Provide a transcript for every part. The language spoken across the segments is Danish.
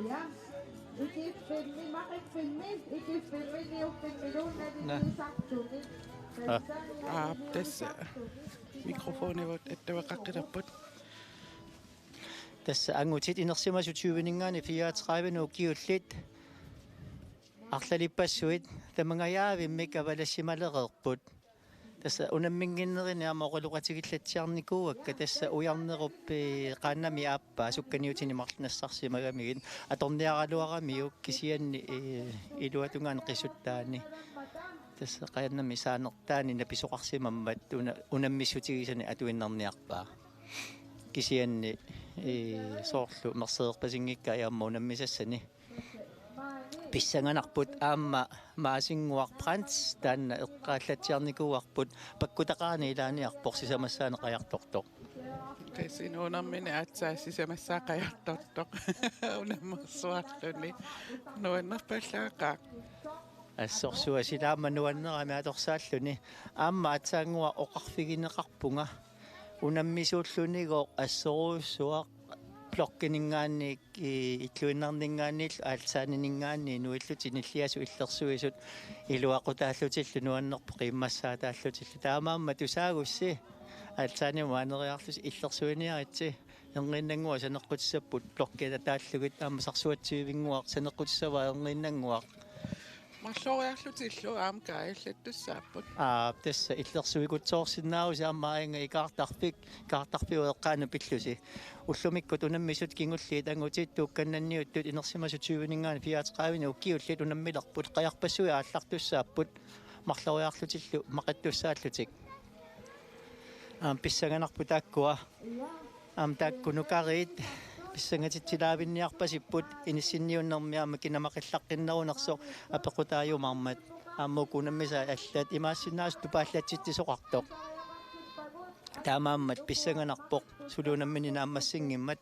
Ja. Ikifilmi, makifilmi. Ikifilmi niyo filmilun na din Nah. yung saktuni. tässä mikrofoni voit ettevaqaqqilappat Tässä angutit inersimasutiuviningaani 34 ukiullit арлалиппассуит тамангаяавиммик авалассималеқерпут тасса унаммингиннерини амоқулуқатигиллатсиарникууакка тасса уярнеруппи qaannami ааппа сукканиутини марлнассарсимагамигин аторниаралуарамиук кисианни илуатунгаан қисуттаани тасса qaannami saanерtaani написоқарсимаммат унаммиссутигисани атуиннарниарпаа кисианни соорлу мерсеерпасингикка аямма унаммисассани писсанганарпут аама маасингуар пранц таанна эққааллатсиарникууарпут паккутақаани илааниарпорсисамассаане қаярторто Sinunammin atsaasisamassa qajartortoq unammersuarluni nuannerpallaaqa ассорсуа силаама нуаннерами аторсааллуни аама атсаангуа оқарфигинеқарпунга унаммисууллунигоо ассоруussуа плоккинингаанник иллуиннарнингааннил аалсаанинингаанни нуиллутиниллиасу иллерсуисут илуақутааллутиллу нуаннерпо қиммассаатааллутиллу таамаамма тусаагусси аалсаани маанериарлус иллерсуиниаритси еңгиннангуа санеққутиссаппут плоккета тааллугит аама сарсуатсиивингуақ санеққутиссава еңгиннангуақ марлориарлутиллу аам каиллаттуссааппут тасса иллерсуикутсоорсиннаауси аамаинга икаартарпиуеққаана пиллуси уллумиккут унаммисут кингуллиит ангутит туукканнанниуттут инерсимасутиувинингаани 34 уккиуллит унаммилерпут қаярпассуи ааллартуссааппут марлориарлутиллу мақаттуссааллутик писсаганарпу тааккуа тааккунукарит писсангатитсилаавинниарпасиппут иниссинниуннэрмиаама кинамақиллаққиннерунерсо апеқутааюмармат ааммукунаммиса аллат имаассинаас тупааллатситтисоқартоқ таамааммат писсанганарпоқ сулуунаммини нааммассингиммат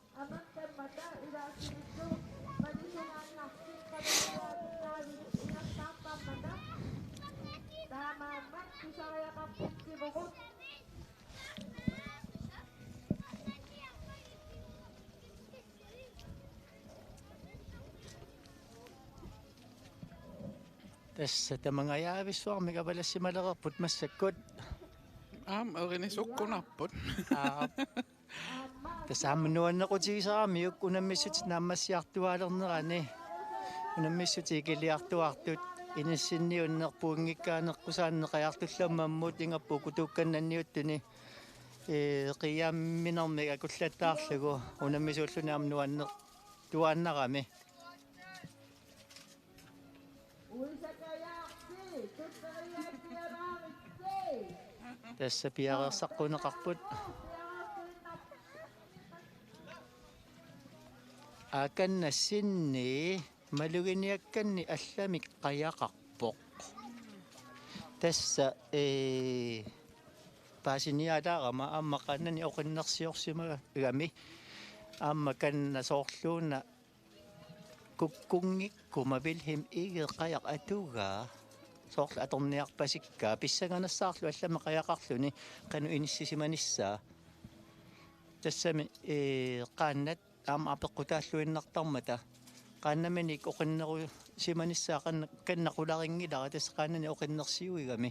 tässä tamangayaavissuarmik avalassimalererput massakkut aam erinisukkunapput tässä amnuannequtigisaarmiuk unammissutit naammassiartuaalernerani unammissuti kiliartuartut inissinniunnerpuungikkaanekkusaanneqajartullammammut ingappu kutuukkannanniuttuni qiyaamminermik akullattaarlugu unammissuulluni amnuanner tuaannarami tässä piarersaqquneqarput akanassinni maluginiakkanni allamik qayaqarpoq tässä paasinialaarama aamma qaannani oqinnersiorsimagami aamma kanna soorluuna kukkungikku vilhim igeqayaq atugaa soorlu atorniarpasikkaa pissanganassaarlu allama qayaqarluni qanu inissisimanissaa tassami qaannat aama apeqqutaalluinnartarmata qaannaminik oqinneru simanissaa kannaqularingilара tassa qaannani oqinnersiuigami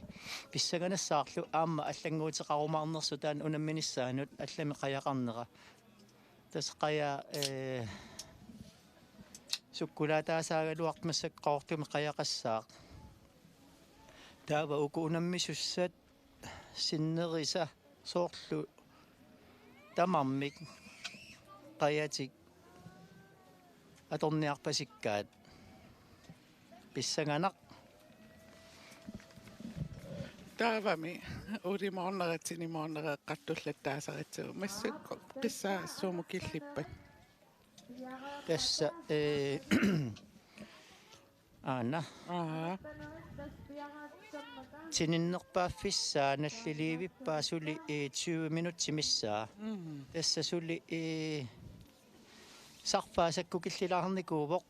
pissanganassaarlu aama allanguuteqarumaarnersu taan unamminissaanut allami qayaqarnera tassa qaya sukkulataasaaгаluartmassaqqaortumi qayaqassaaq taava uku unammissussat sinnerisa soorlu tamarmik qayatik atorniarpasikkaat pissanganaq taavami ulimorneratsinimornereqqartullattaasaritsu massakko qissaassuumukillippat tässä aana sininnerpaaffissaa nalliliivippaa suli 20 minuttimissaa tässä suli sarfaasakku killilaarnikuuvoq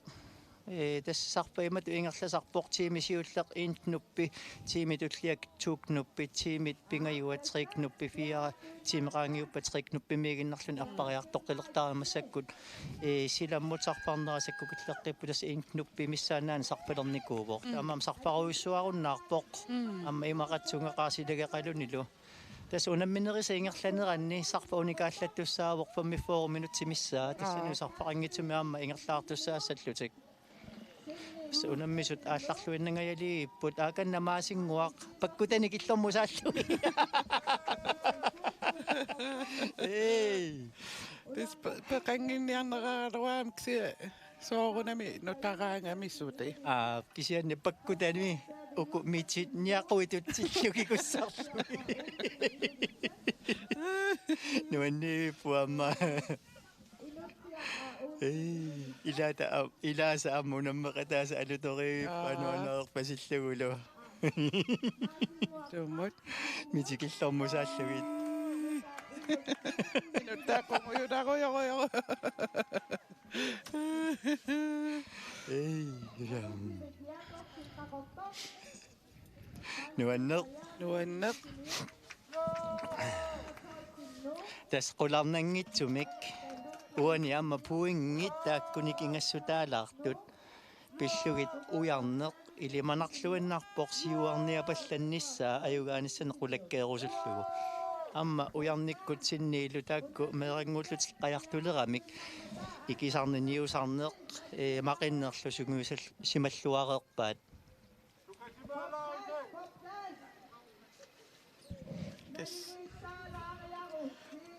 тассарпаимат ингерласарпоқ тимисиуллеқ интнуппи тимитуллиак туукнуппи тимит пингаюатрикнуппи фиара тимераангиуппа трикнуппи мигиннарлун арпариартоққилертаарамассаккут силаммутарпарнерасакку киллеққиппу тас интнуппи миссаанаан сарпалерникуувоқ таамаам сарпаруйуссуаруннаарпоқ амма имақатсунгеқаасилагеқалунилу тас унамминериса ингерланеранни сарпа уникааллаттуссаавоқ 5 минутти миссаа тассани сарпарангитсуми аама ингерлаартуссаассаллутик унаммисут аалларлуиннагаяли иппут ааканнамаасингуақ паккутани киллэрмусааллуи This peqanginniarneraaruaam ksia soorunami nutaraangamissute. Kisianni pakkutani uku mitsit niaquitutsillukikussarlui. Nuanni puamma. Ilaasa ammunammeqataasa alutori panuaneerpasillugulu. Tummut. Mitikillermusaalluit. Nutaqoyunaroyoyo. Nuanneq. Tasqularnanngitsumik uani amma puingit taakkunik ingassutaalaartut pillugit ujarneq ilimanarluannarpoq siuarniapallannissaa ayugaanissan qulakkeerusullugu amma ujarnikkut sinniilu taakku meerangullut qajartuleramik ikisarniniusarneq maqinnerlu sunguusall simalluareerpaat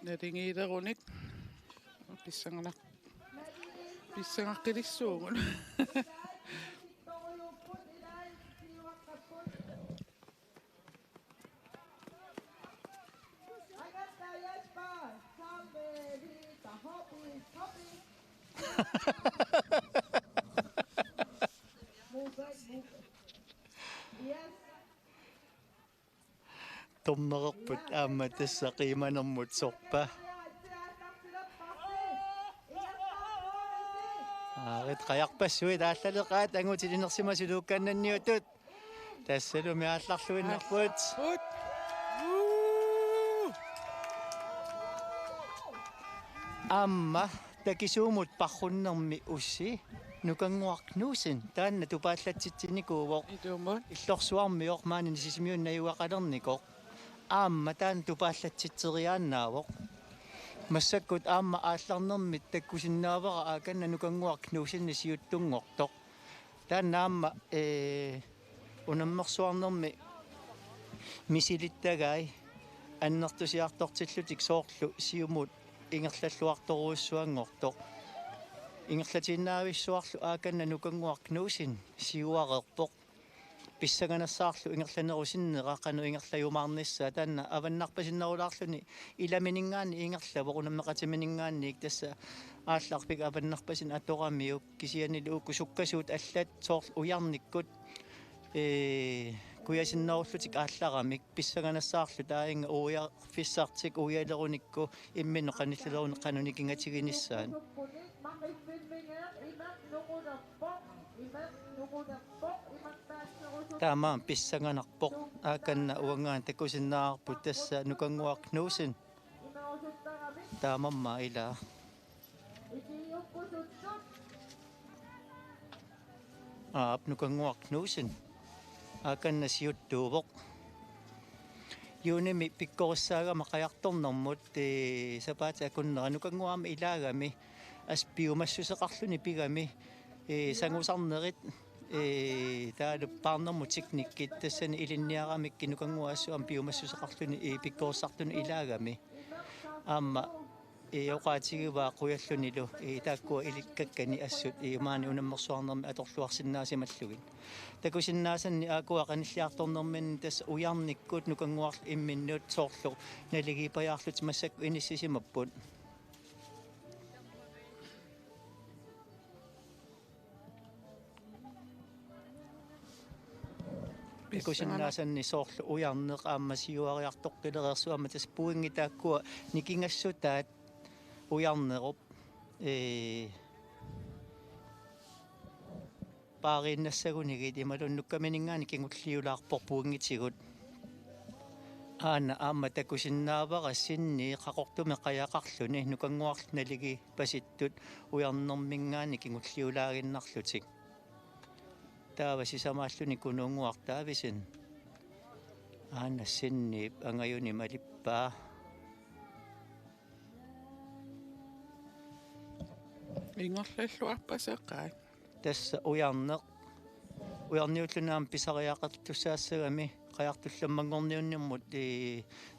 Naringiilerunik pissangaqqilissuugun tommererput aamma tassa qiimanermut sorpa aarit qajarpassuit aallaleqaat angutilinersimasuluukkaannanniutut tassalumi aallarluinnerput aamma takisuumut parrunnermi ussi nukanguarknuusin taanna tupaallatsitsinikuuvoq itummut иллорсуарми ормаанини сисимиуннаюақалерникоқ аама таан тупааllatsitseriaannaavoq массаккут аама аалларнермит таккусиннаавара ааканна нукангуаркнуусинни сиуттунгортоқ тааннаама унаммерсуарнерми мисилиттагай аннертусиартортиллутик соорлу сиумут ингерллаллуарторуussуангортоқ ингерлатиннаависсуарлу ааканна нукангуаркнуусин сиуареерпоқ писсаганассаарлу ингерланерусиннеқақану ингерлаюмаарнissaа таанна аваннарпасиннерулаарлуни иламинингаани ингерлавоқ унаммеқатиминингаанник тасса аалларпик аваннарпасин аторамиук кисианилу кусуккасуут аллат соорлу уярниккут куясиннеруллутик аалларамик писсаганассаарлу таинга уя фиссартик уялеруникку иммину қаниллалеруни қануникингатигиниссаан таамаан писсаганарпоқ ааканна уангаан такусиннаарпут тасса нукангуаркнуусин таамамма илаа нукангуаркнуусин ааканна сиуттуувоқ юними пиккориссаагама қаярторнэрмут сапаата акуннера нукангуарма илаагами аспиумассусеқарлуни пигами сангусарнерит таалуппаарнэрму техниккит тассани илинниарамик кинукангуассуам пиумассусеқарлуни пиккориссартуни илаагами аама оқаатигиваа қуяллунилу тааккуа иликкаккани ассут маани унаммерсуарнерми аторлуарсинаасималлугин такусиннаасанни аакуа қаниллиарторнэрмин тас уярниккут нукангуарлу имминнут соорлу налигипаяарлут массакку иниссисимаппут Ikusinnasanni soorlu ujarneq aamma siuariartoqqileriarsuama tas puingitaakkuа nikingassutaat ujarnerup paarinnassagunik imalunnukkaminingaani kingulliulaarporpuungitigut aana aamma takusinnaavara sinni qaqortume qayaqarluni nukanguarlunaligi pasittut ujarnermingaani kingulliulaaginnarlutik taava sisamaalluni kunuunguartaavisin aana sinni angajuni malippaa Ingorlalluarpaseqqaat. tässä ujarniullunaam pisariaqertussaassagami qajartullammanngorniunnimmut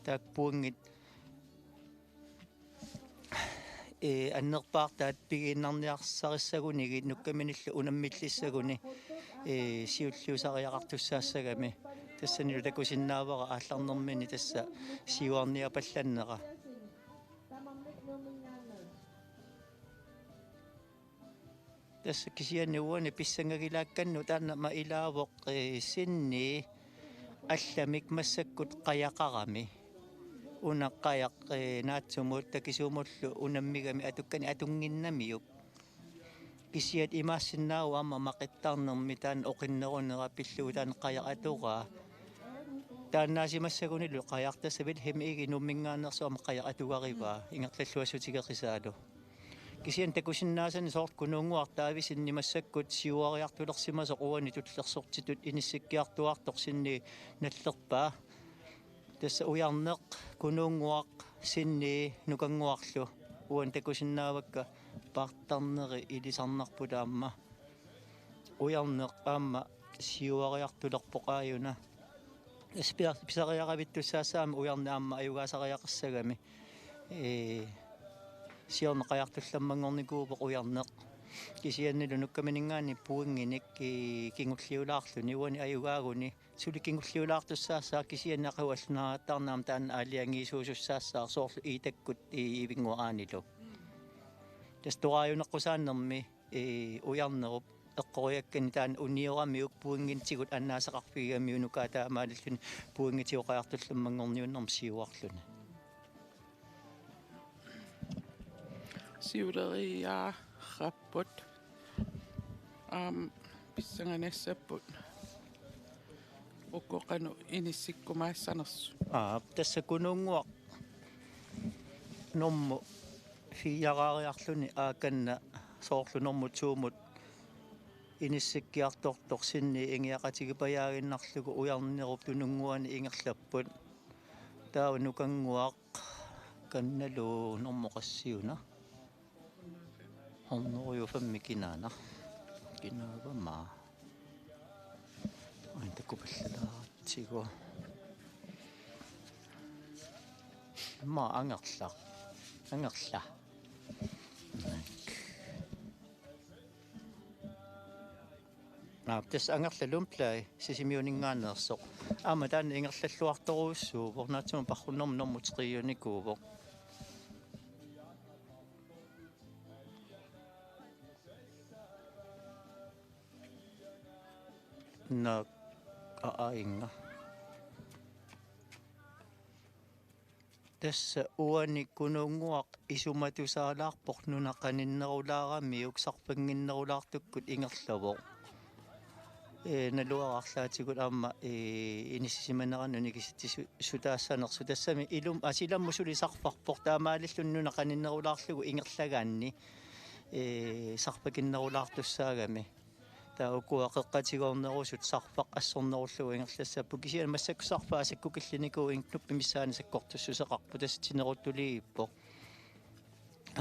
taakpuungit аннерпаартаат пигиннарниарсарissагунигит нуккаминилла унаmmillissaguni сиуллиусариақартуссаассагами тассанилу такусиннаавара аалларнэрмини тасса сиуарниапалланнера tässä kisiannuuni pissangagilaakannu taanna ma ilaavoq sinni allamik massakkut qayaqarami unaqqayaq naatsumuut takisuumullu unammigami atukkani atunginnamiuk kisiat imaassinnaaru amma maqittarnermi taan oqinnerunera pilluutaan qayaqaturaa taannaasimassagunilu qayartasavil himiigi nummingaannersu amma qayaqatugarivaa ingerlalluassutigeqisaalu kisian takusinnaasani soort kunuunguartaavisin nimassakkut siuariartulersimasoq uani tullersortitut inissikkiartuartoq sinni nallerpaa tässä ujarneq kunuunguaq sinni nukanguarlu uan takusinnaavakka paartarneri ilisarnarpulaamma ujarneq aamma siuariartulerpoqaajuna pisariaqavittussaassaami ujarne aamma ajugaasariaqassagami siorneqajartullammanngornikuupoq ujarneq kisiannilu nukkaminingaani puinginik kingulliulaarluni uani ajugaagunni suli kingulliulaartussaassaa kisiannaqauallunaraattarnaam taanna aaliangiisuusussaassaa soorlu iitakkut ivinguaanilu tastoraajunaqqusaannermi ujarnerup eqqoriakkani taan unioramiuk puinginttigut annaasaqarpigami unukaataamaalilluni puingitioqajartullammanngorniunnerm siuarluni siuleriaarrapput pissanganassapput ukoqanu inissikkumaassarnersu tässä kunuunguaq normu fiaraariarluni aakanna soorlunormut suumut inissikkiartortoq sinni ingiaqatigipajaaginnarlugu ujarnerup tununguani ingerlapput taava nukanguaq kannalu normoqassiuna hornerujufammi kinaana kinaavamaa aintakupallalaartigu ma angerla tässä angerlalumplai sisimiuningaannersoq aama taanna ingerlalluartoruussuu pornaatsuma parrunnermu normuteqiunikuuvoq na aainga tässä uani kunuunguaq isumatusaalaarpoq nunaqaninnerulaarami uksarpanginnerulaartukkut ingerlavoq naluararlaatigut aamma inissimaneranuni kisittisutaasanersu tassami ilum asilammusulisarfarpoq taamaalillun nunaqaninnerulaarlugu ingerlagaanni sarpakinnerulaartussaagami taukuaqeqqatigornerusut sarpaq assornerullugu ingerlassappu kisian massakkusarpaa sakkukilliniku ingtuppimissaani sakkortussuseqarpu tassineruttuliippoq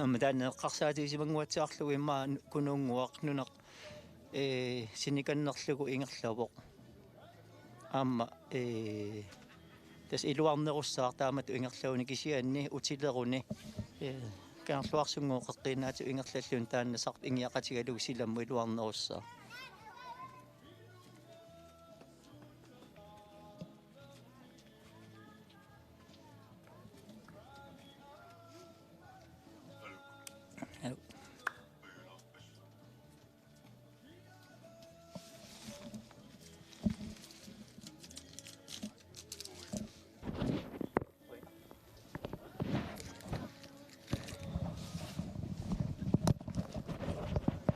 aamma taanneqqarsaatiisimanguatsiarlugu immaa kunuunguaq nunaq sinikannerlugu ingerlavoq aamma tas iluarnerussaar taamatu ingerlauni kisianni utileruni kaarluarsungu qeqqinaatu ingerlallun taanna sarp ingiaqatigalugu silammu iluarnerussaa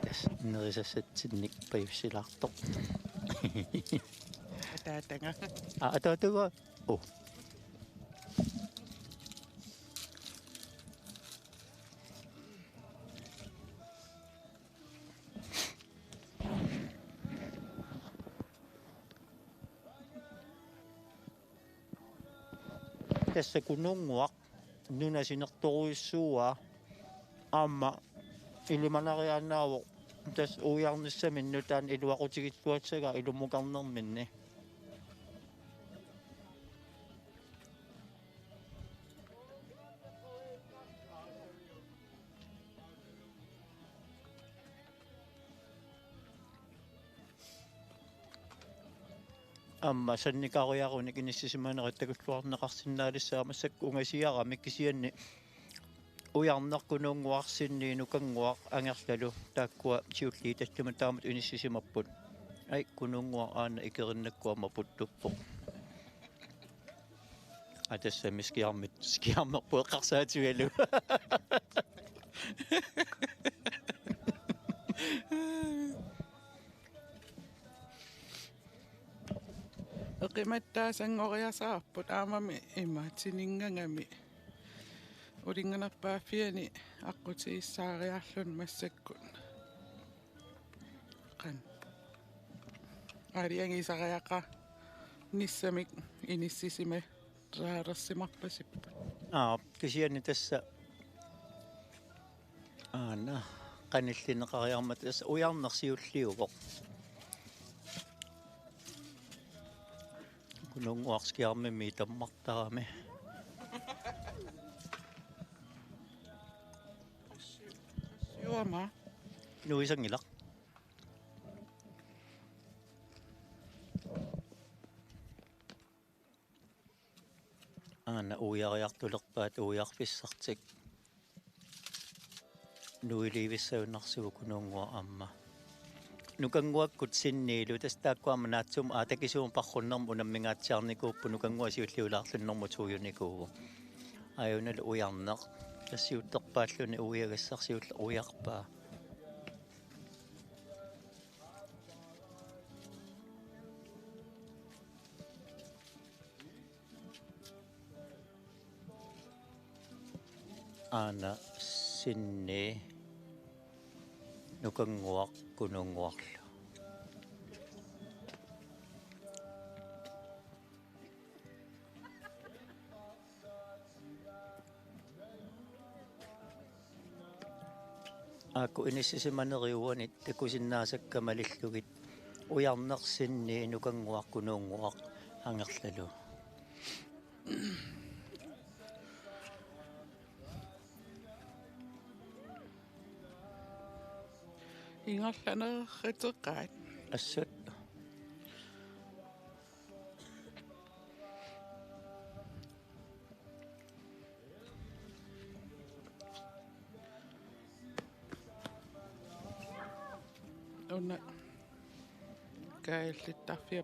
Yes. Nerisasatsinnik payussilaartoq. Ataatanga. Atatuga. Oh. Tässä kununguaq nunasinertoruissuua aamma ilimanariaannaavoq tas uiarnissamin nutaan iluaqutigittуатсага ilumukarnerminni. Amma sannikariarunik inissisimaaneqattakulluarneqarsinnaalissaamassak ungasiaramik kisianni ujarnerkununguarsinni nukanguaq angerlalu taakkua siulli tassuma taamat inissisimapпут ai kununguar aana ikerinnakkuama puttuppoq atassa miskiarmit skiarmerpueqqarsaatigalu Eqimattaasangoriasaarput aamami imaatiningangami ulinganarpaafiani aqqutigissaariarlun massakkun qan ariangisariaqa nissamik inissisime raalersimarpasippa kisianni tassa aana qanillineqariarmat tassa ujarnersiulliuvoq kununguarskiarmimi tammartarami Juama nuisangilaq aana uiariartulerpaat uiarfissartik nuiliivissaunnarsugu kunungua amma nukanguakkut sinniilu tastaakkuama naatsum aatakisuum parrunnermu unammingaatiarnikuuppu nukangua siulliulaarlunnermu tuuyunikuugu ajunal ujarneq tassiutterpaalluni uiagassarsiulla uiarpaa aana sinni nukanguaq kununguarlu Aku inissimaneriuanit takusinnaasakkamalillugit ujarnersinni nukanguaq kununguaq angerlalu ingerlanerriteqaat assut una kaillittarfia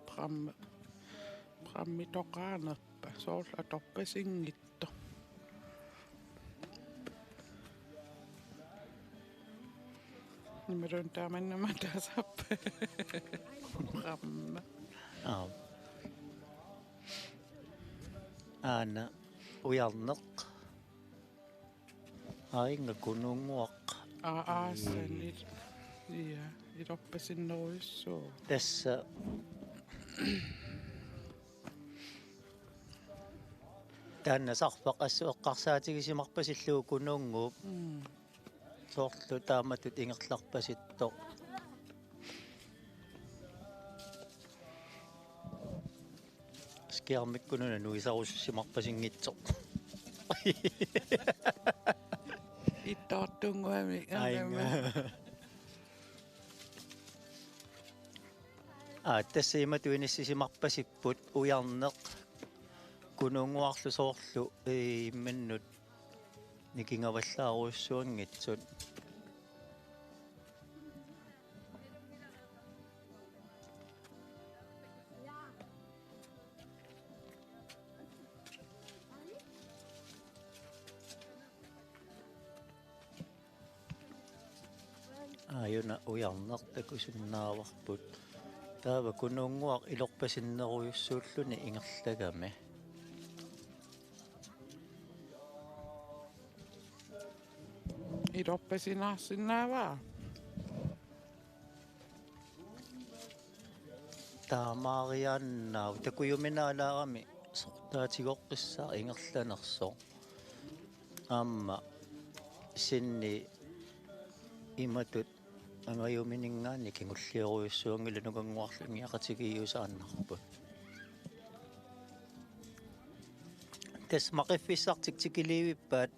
prammitoqaanerpa soorla torpasingitto nimerun taamannama taasappa pramma aana ujarneq ainga kununguaq aasanit ja itorpasinneruissuu tässä taanna sarpaq assueqqarsaatigisimарпасиллуу kununguup soorlu taamatut ingerlarpasittoq skiarmikkununa nuisarussimarpasingitsoq ittoortunguami ainga tässä imatu inissisimарпасиппут ujarneq kununguarlu soorlu immannut nikingavallaaruussuangitsut ayuna ujarnertakusunnaavarbut taava kunuunguaq ilorpasinneruyussuulluni ingerlagami Ilorpasinаарsinnaavaa taamaariaannaav takujuminaalaarami sortaatigoqqissaa ingerlanerso aamma sinni imatut angajuminingaanni kingullioruyussuangila nukanguarlungi aqatigiyuusaannarput tas maqiffiссартик tikiliivippaat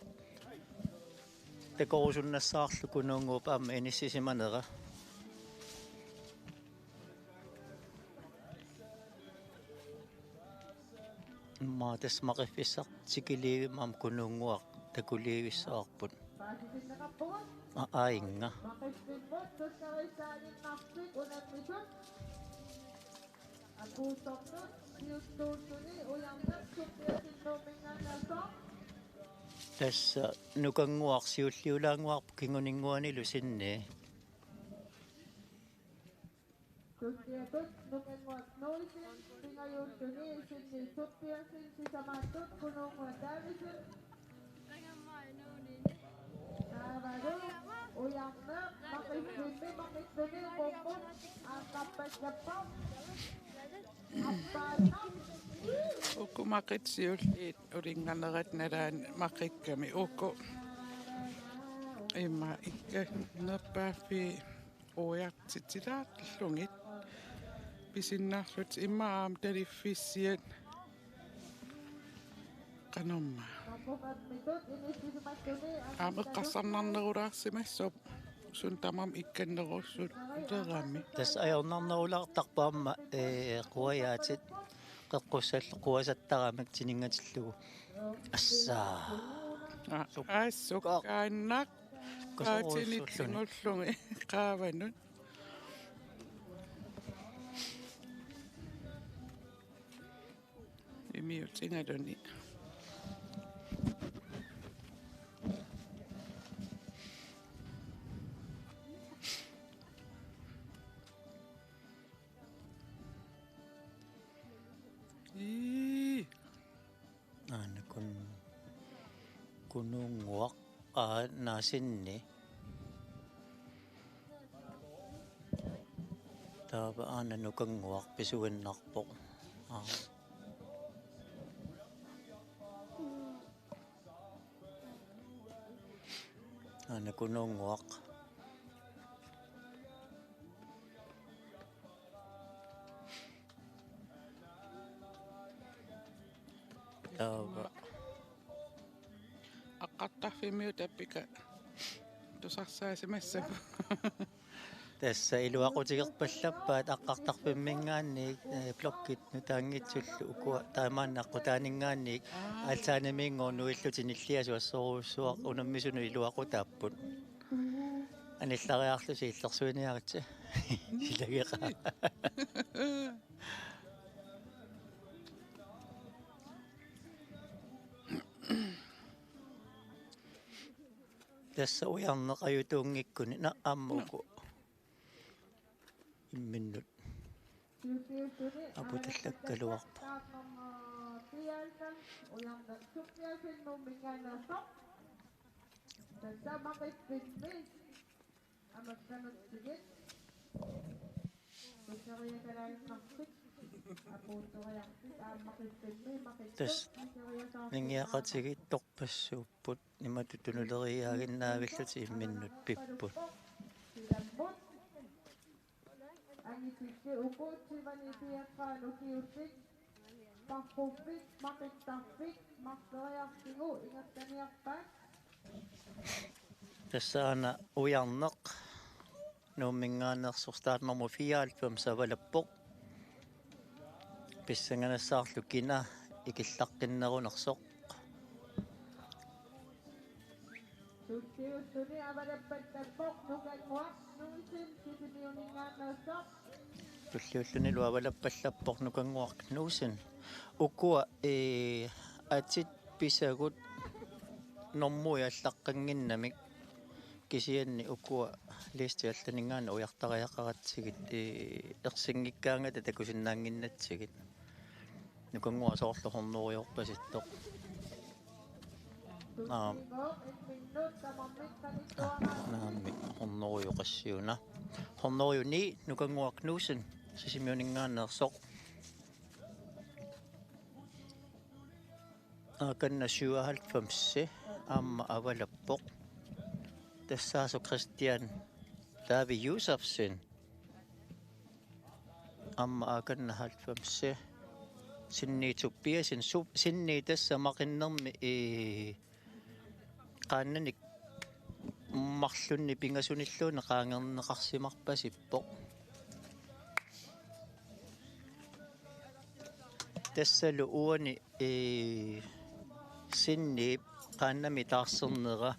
takorusunnassаарlu kunuunguup aamma inissisimанера maa tas maqiffiссart tikiliivimaam kunuunguaq takuliivissаарput Paasisin nakapuot. aainga Makipinmot. Tuskarisaanin naksik. Unanmisot. Akusoknot. Siustuunsuni. Uyangnat. Suppiasin numinganasok. tassa nukanguarsiulliulaanguarp kinguninguanilu sinni Tuskiatut. Nukenguat noisin. Pingayunsuni. Sinni suppiasin. Sisamatut. Kununguat davisin. Navaru. Uyangnat. Makipinmi. Makipini. Kumput. Angkapasjapam. Appanam. Ukku maqitsiulliit ulinganerat nalaan maqikkami ukku imma ikka nerpaaffi ujartitilaarlungit pisinnaarlut imma aam taliffissiat qanorma Napumatmitut. Inissisimattuni. aam eqqassarnarnerulaarsimassop sun tamam ikkannerussut uterami tas ajornarnerulaartarpaamma quayaatit qeqqussall quasattaramik tiningatillugu aassukkaannak qaatinitlingullungi qaavanut imiutingaluni aana kunuunguaq naasinni taava aana nukanguaq pisuginnarpoq aana kunuunguaq taava aqqartarfimiu tappika tusarsaasimassap tässä iluaqutigerpallappaat aqqartarpimmingaanniik blokkit nutaangitsullu ukua taamaannaqqutaaningaanniik altsaanimiinngornu illutinilliasuassoruussuaq unammisunu iluaqutaapput anillariarlu siillersuiniaritsi silageqa tässä ujarneqajutuungikkuni ammuku imminnut aputallakkaluarpa tas ningiaqatigit torpassuupput nimatutunuleriaaginnaavilluti imminnut pipput Angitikki ukuutsivani tiaqqaanukiussik parquppik maqittaffik maqleriartigu ingattaniarpaat tässä aana ujarneq nuumminngaanersortaarnermu fiaalpam savalappoq pissanganassаарlu kina ikillaqqinnerunersoq tussiussuni avalappattappoq nukanguaq nuisin sisimiuningaannersoq tulluulluni luavalappallappoq nukanguaq nuusin ukua atit pisagut normui allaqqanginnamik kisianni ukua liistiallanингаана уяртариақаратсигит ерсингиккаангата такусиннаангиннатсигит нукангуа соорлухорнуриорпаситтоқ наамми хорнуриоқассиуна хорнуриуни нукангуа кнусен сисимиунингаанерсоқ аканна 97 аама авалаппоқ тассаасу Christian Davi Josefsen аама аканна 90 синниитуппиасин синни тассамақиннэрми qaannanik марлунни пингасуниллуuna qaangerneqarsimарпасиппоq тассалу уани синнип qaannami taarserneqa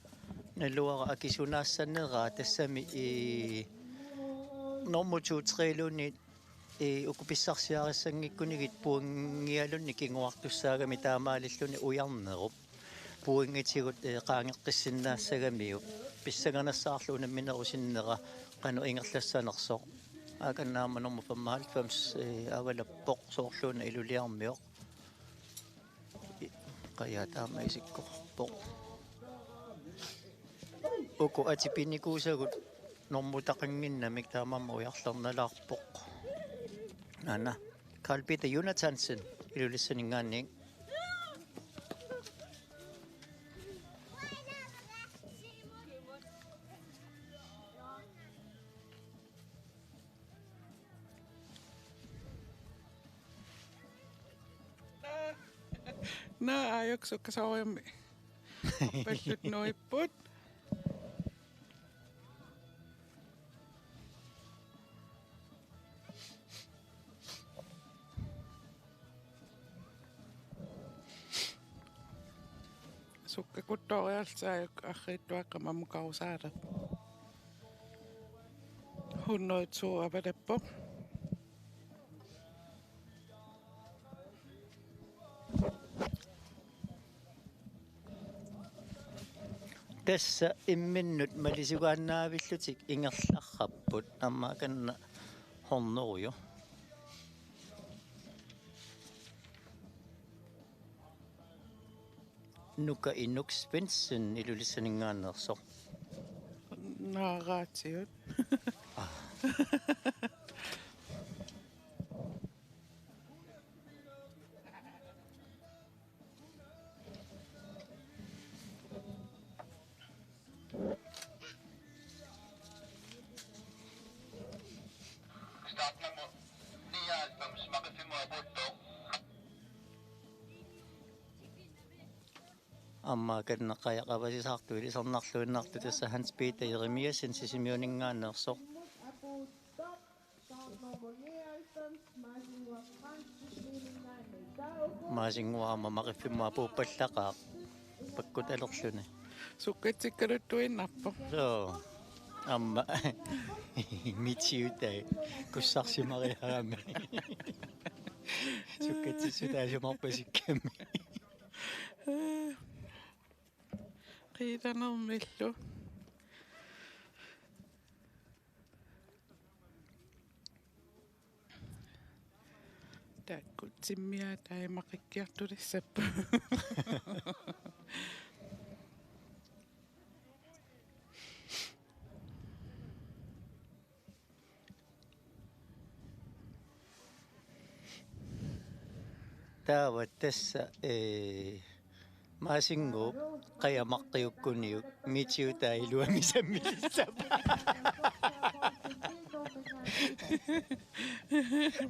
налуара акисунаассаннераа тассами нормутуутреилуни укуписсарсиариссангиккунигит пуангиалунни кингуартуссаагами таамаалиллуни уярнеруп пуангитигут qaangeqqissиннаассагамиу писсаганассаарлуна минерусиннера qanu ингерлассанерсоқ аканнаама норму 95 авалаппоқ соорлуна илулиармиоқ qаяатаама исиккорпоқ уку атипиникуусагут нормутақангиннамик таамаама уярлерналаарпоқ ана Carl Peter Jonathansen илулиссанингаанник на аёксуккасаоямми паллут нуиппут суккакутториалсааюк аррииттуаққамамукарусаалат 102 авалаппо тасса имминнут малисугааннаавиллутик ингерларраппут аммааканна хорнеруйо нука инукс Svensson илулиссанингаанерсо наараатиут аммааканна qajaqavasisartu ilisarnarluinnartu tassa Hans Peter Jeremiasen sisimiuningaannersoq maasingуаама maqiffimmua puuppallaqaaq pakkut alerluni суккатсиккалуттуиннарпо so amma mitsiutai kussarsimarihaami sukkatsissutaasimarpasikkammi qiilanermillu takkut simmiaa taimaqikkiartulissappa taawat tassa maasingu qajamaqqiukkuniuk mitsiutai luamisammilissapa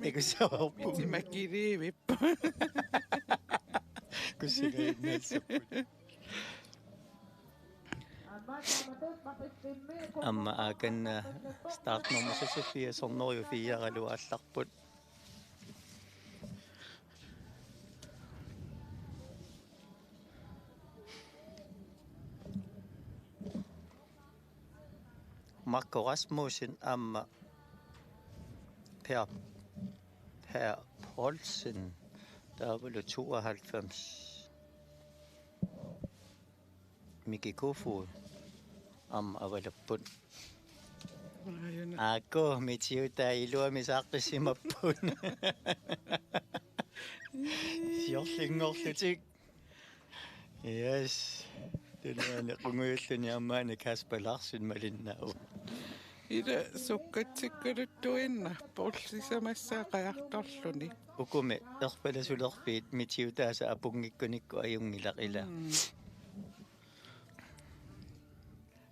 ikusavarpum timakiriivippa kussigainnaassapput amma aakanna startnormusasafia sornoriu fiaralu алларпут Marco Rasmussen amma Per Poulsen der var 92 Miki Kofod Avalapput. Ayun. Ako, mitsiuta iluami saaqqisimappun. Siorlingorlutik. Yes. Tunaani qunguyulluni ammaani kaspalarsun malinnau. Ida sukkatsikkaluttuinnarpu ullisamassaa qajartorluni. Ukumi erpalasulerpiit mitsiutaasa apungikkunikku ajungilaqila.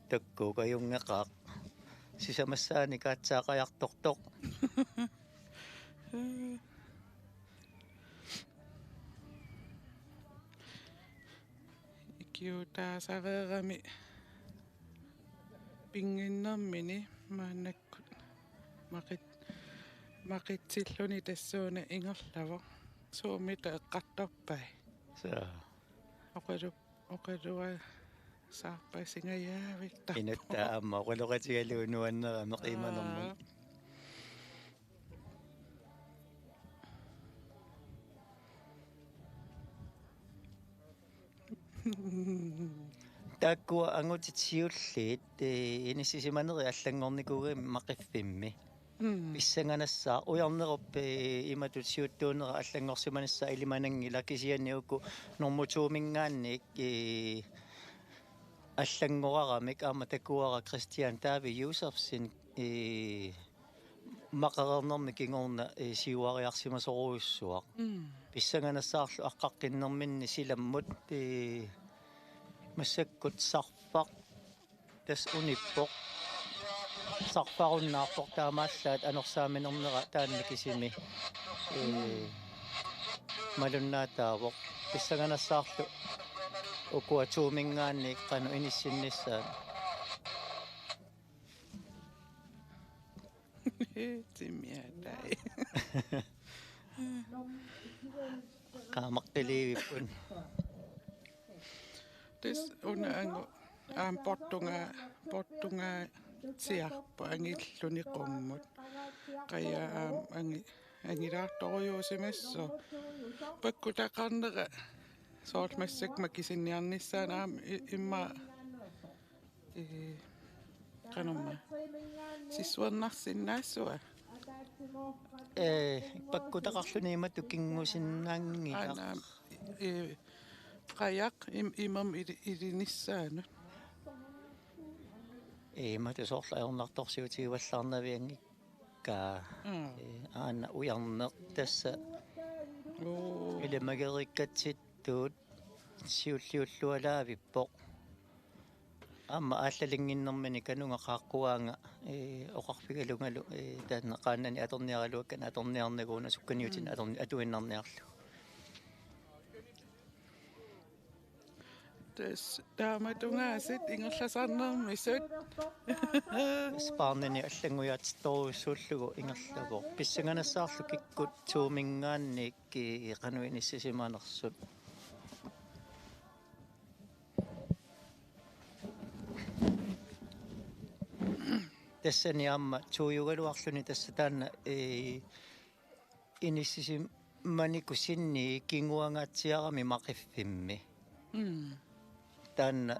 Takku kayungeqaaq. Sisamassaani kaatsaaqajartortoq. Ikiutaasareerami pinginnermini maannakkut maqitsilluni tassuuna ingerlavo suumita eqqartorpai Saa. oqalua saarpasingajaavittar Inutta amma qoloqatigaluunuannera meqimanermun. Takkua angutitsiulliit inissisimaneri allangornikuugi maqifimmi. Pissanganassaa ujarneruppi imatutsiuttuunera allangorsimanassaa ilimanangila kisianiukku normutsuumingaannik аллангорарамик аама такуара Кристиан Тави Юсефсин мақарернерми кингорна сиуариарсимасоруйуссуа писсаганассаарлу аққаққиннерминни силаммут массаккут сарфақ тас униппоқ сарфаруннаарпоқ таамааллаат анерсааминернера таанникисими малуннаатаавоқ писсаганассаарлу ukkuatuumingaanni qanu inissinnissaa timiatai qaamaqqiliivippun tes una angu portunga siarpa angilluni qummut qaya angilaartorujuusimasso pakkutaqarnera soormassak makisinniarnissaanaam imma qanumma sissuernarsinnaassua pakkutaqarluniimattu kingusinnaangi anaam qajaq imam ilinissaanu matu sorlaernertorsiutigivallarnaviangikka aana ujarneq tassa ilamagerikkatsit siulliullualaavippoq amma aallalingиннэрмини канунга qaaqquaanga oqarpigalungalu taanna qaannani atorniaraluakkan atorniarnaguuna sukkaniutin atuinnarniarlu tes taamatungaasit ingerlasarnermisut sparnani аллангуяатитторуссууллугу ингерлавоо писсанганассаарлу киккут туумингаанник qanuinissisimaanersut тассани аама туйугалуарлуни тасса таанна инissisimmaniku sinni кингуангаатсиарами мақиффимми таанна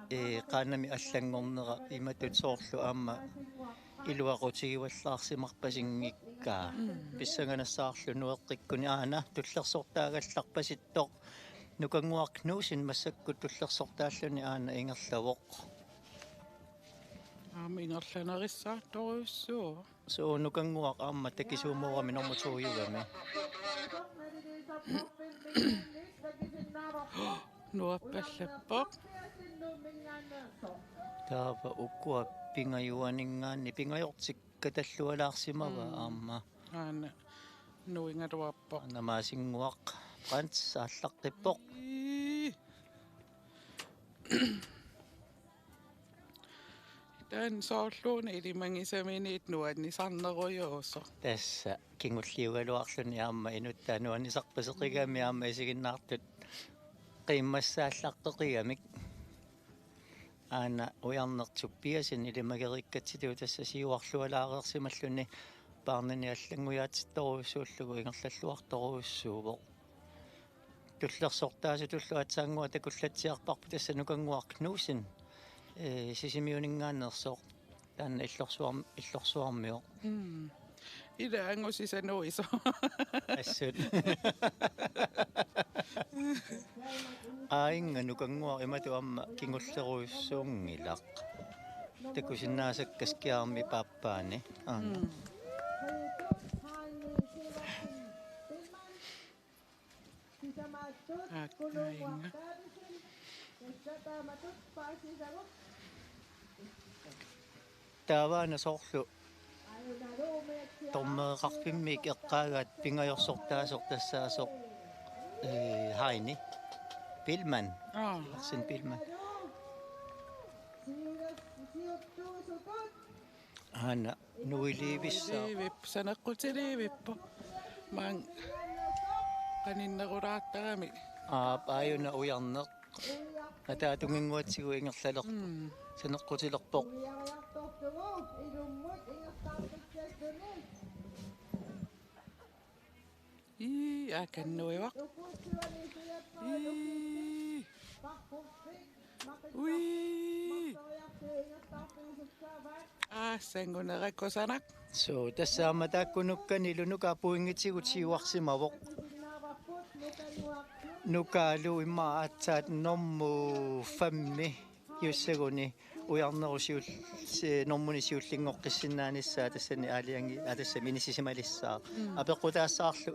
qaannami аллангорнера иматут соорлу аама илуақутигиваллаарсимарпасингиккаа писсаганассаарлу нуэққиккуни аана туллерсортаагалларпаситтоқ нукангуаркнуусин массаккут туллерсортааллуни аана ингерлавоқ аама ингерланерissаарторуйуссуу суунукангуақ аама такисуумоорами нормутууюгами нуаппаллаппоқ таава уккуа пингаюанингаанни пингайортикка таллуалаарсимава аама аана нуингалуарпоқ намаасингуақ пранц ааллаққиппоқ таан соорлууна илимангисаминиит нуаннисарнеруйуусо тасса кингуллиугалуарлуни аама инуттаануаннисарпасеқигами аама исигиннаартут qimmassaallaqteqigамик аана уярнертуппиасин илимагериккатситу тасса сиуарлуалаарерсималлуни паарнани аллангуяатитторуйуссууллугу ингерллаллуарторуйуссуувоқ туллерсортаасу туллуатсаангуа такуллатсиарпарпу тасса нукангуаркнуусин sisimiuningaannersoq taanna illorsuarmioq ila angusissanuiso assut ainga nukanguaq imatu amma kingulleruissuungilaq takusinnaasakkas kiarmi paappaani Akkainga. taavaana soorlu tormeeqarpimmik eqqaagaat pingajorsortaasoq tassaasoq haini Pilman Arsen Pilman Hanna nuiliivissa saneqqutiliivippu maang qaninnerulaattagami aayuna ujarneq ataatunginguatsigu ingerlaleq saneqqutilerpoq akannuivaq ui sangunerakkusanak so tassaama taakkunukkani lunukaapuingitsigut siuarsimavoq nukaalu imma aatsaat normu fammi jussaguni ujarnerusiul normuni siullingoqqissinnaanissaa tassani aaliangi atassami inissisimalissаа apeqqutaassaarlu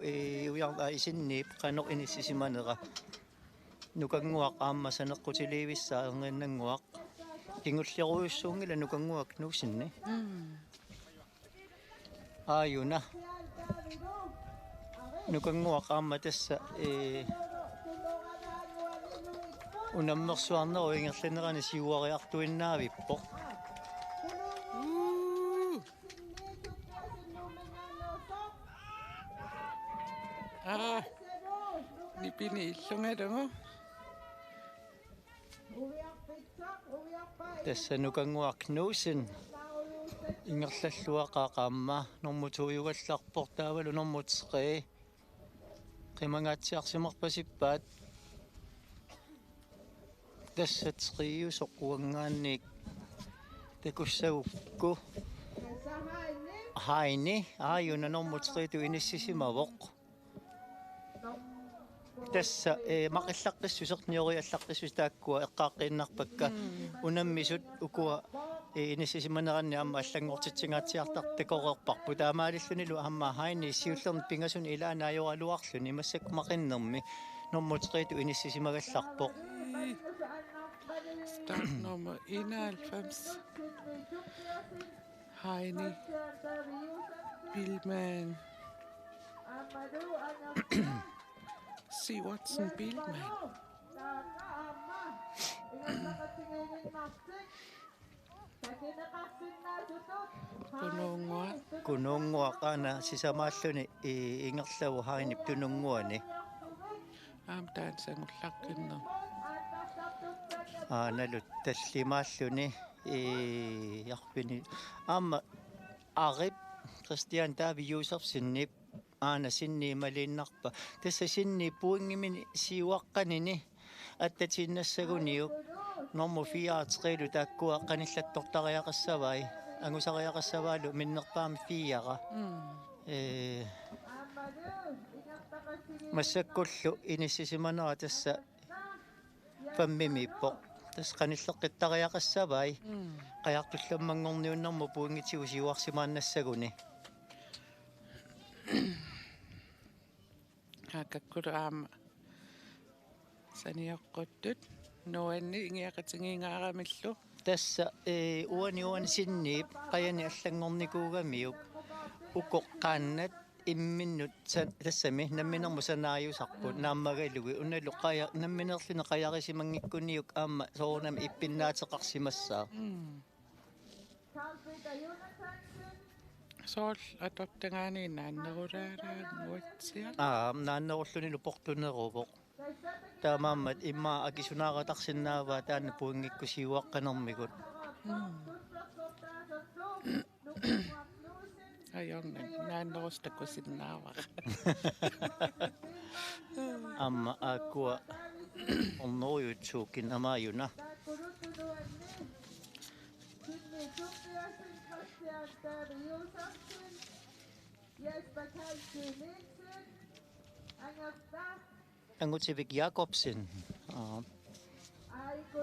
isinniip qanoq inissisimanera nukanguaq aamma saneqqutiliivissaa erniannanguaq kingulleruissuungila nukanguak nuusinni aayuna nukanguaq aamma tassa unammersuarneru ingerlanerani siuariartuinnaavippoq nipini illungalungu tassa nukanguaq nuusin ingerlalluaqaaqaamma normutuyugallarpoq taavalu normutseqi qimangaatsiarsimerpasippaat тассатсқиусоқ уангаанник такуссагукку хайни ааюна нормутеқиту иниссисимавоқ тасса мақиллаққиссусеқниориаллаққиссус тааккуа эққааққииннарпакка унаммисут укуа иниссисиманеранни аама аллангортитсингаатсиартар такореерпарпу таамаалиллунилу аама хайни сиуллерни пингасун илаанаajorалуарлуни массак мақиннерми нормутеқиту иниссисимагалларпоқ startnummer 91 Heini Pilman Sivertsen Pilman kununguaqaana sisamaalluni ingerlavu hainip tununguani aamtaan sangullaqqinner nalut tallimaalluni yarpini aama arip Christian Davi Josef sinnip aana sinni maliinnarpa tassa sinni puingimini siuaqqanini attatiinnassaguniuk normu fiaatqilu taakkua qanillattortariaqassavai angusariaqassavaalu minnerpaami fiaqa массаккуллу иниссисиманера тасса фаммимиппо тас каниллеққиттариақассавай қаяртулламмангорниуннэрму пуунгитсигу сиуарсимааннассагуни акаккулаама саниаққуттут нуанни ингиақатингингаарамиллу тасса уани синниип қаяни аллангорникуугамиук укоққааннат имминнут тассами намминерму санааюсарпут нааммагалуги уналу қая намминерлуни қаярисимангиккуниук аама соорнами иппиннаатеқарсимассаа соол атортангаани нааннерулаалаагуатсиа нааннеруллуни лупортунерувоқ таамааммат имма акисунааратарсинааваа таана пуингикку сиуаққанермигут аёрна нааннерустаккусиннаавара амма акуа онноюутсуукин амааюна Suppiasen, Christian David Josefsen, Jesper Kalsø Nielsen, Anders Dach, Angutsivik Jakobsen.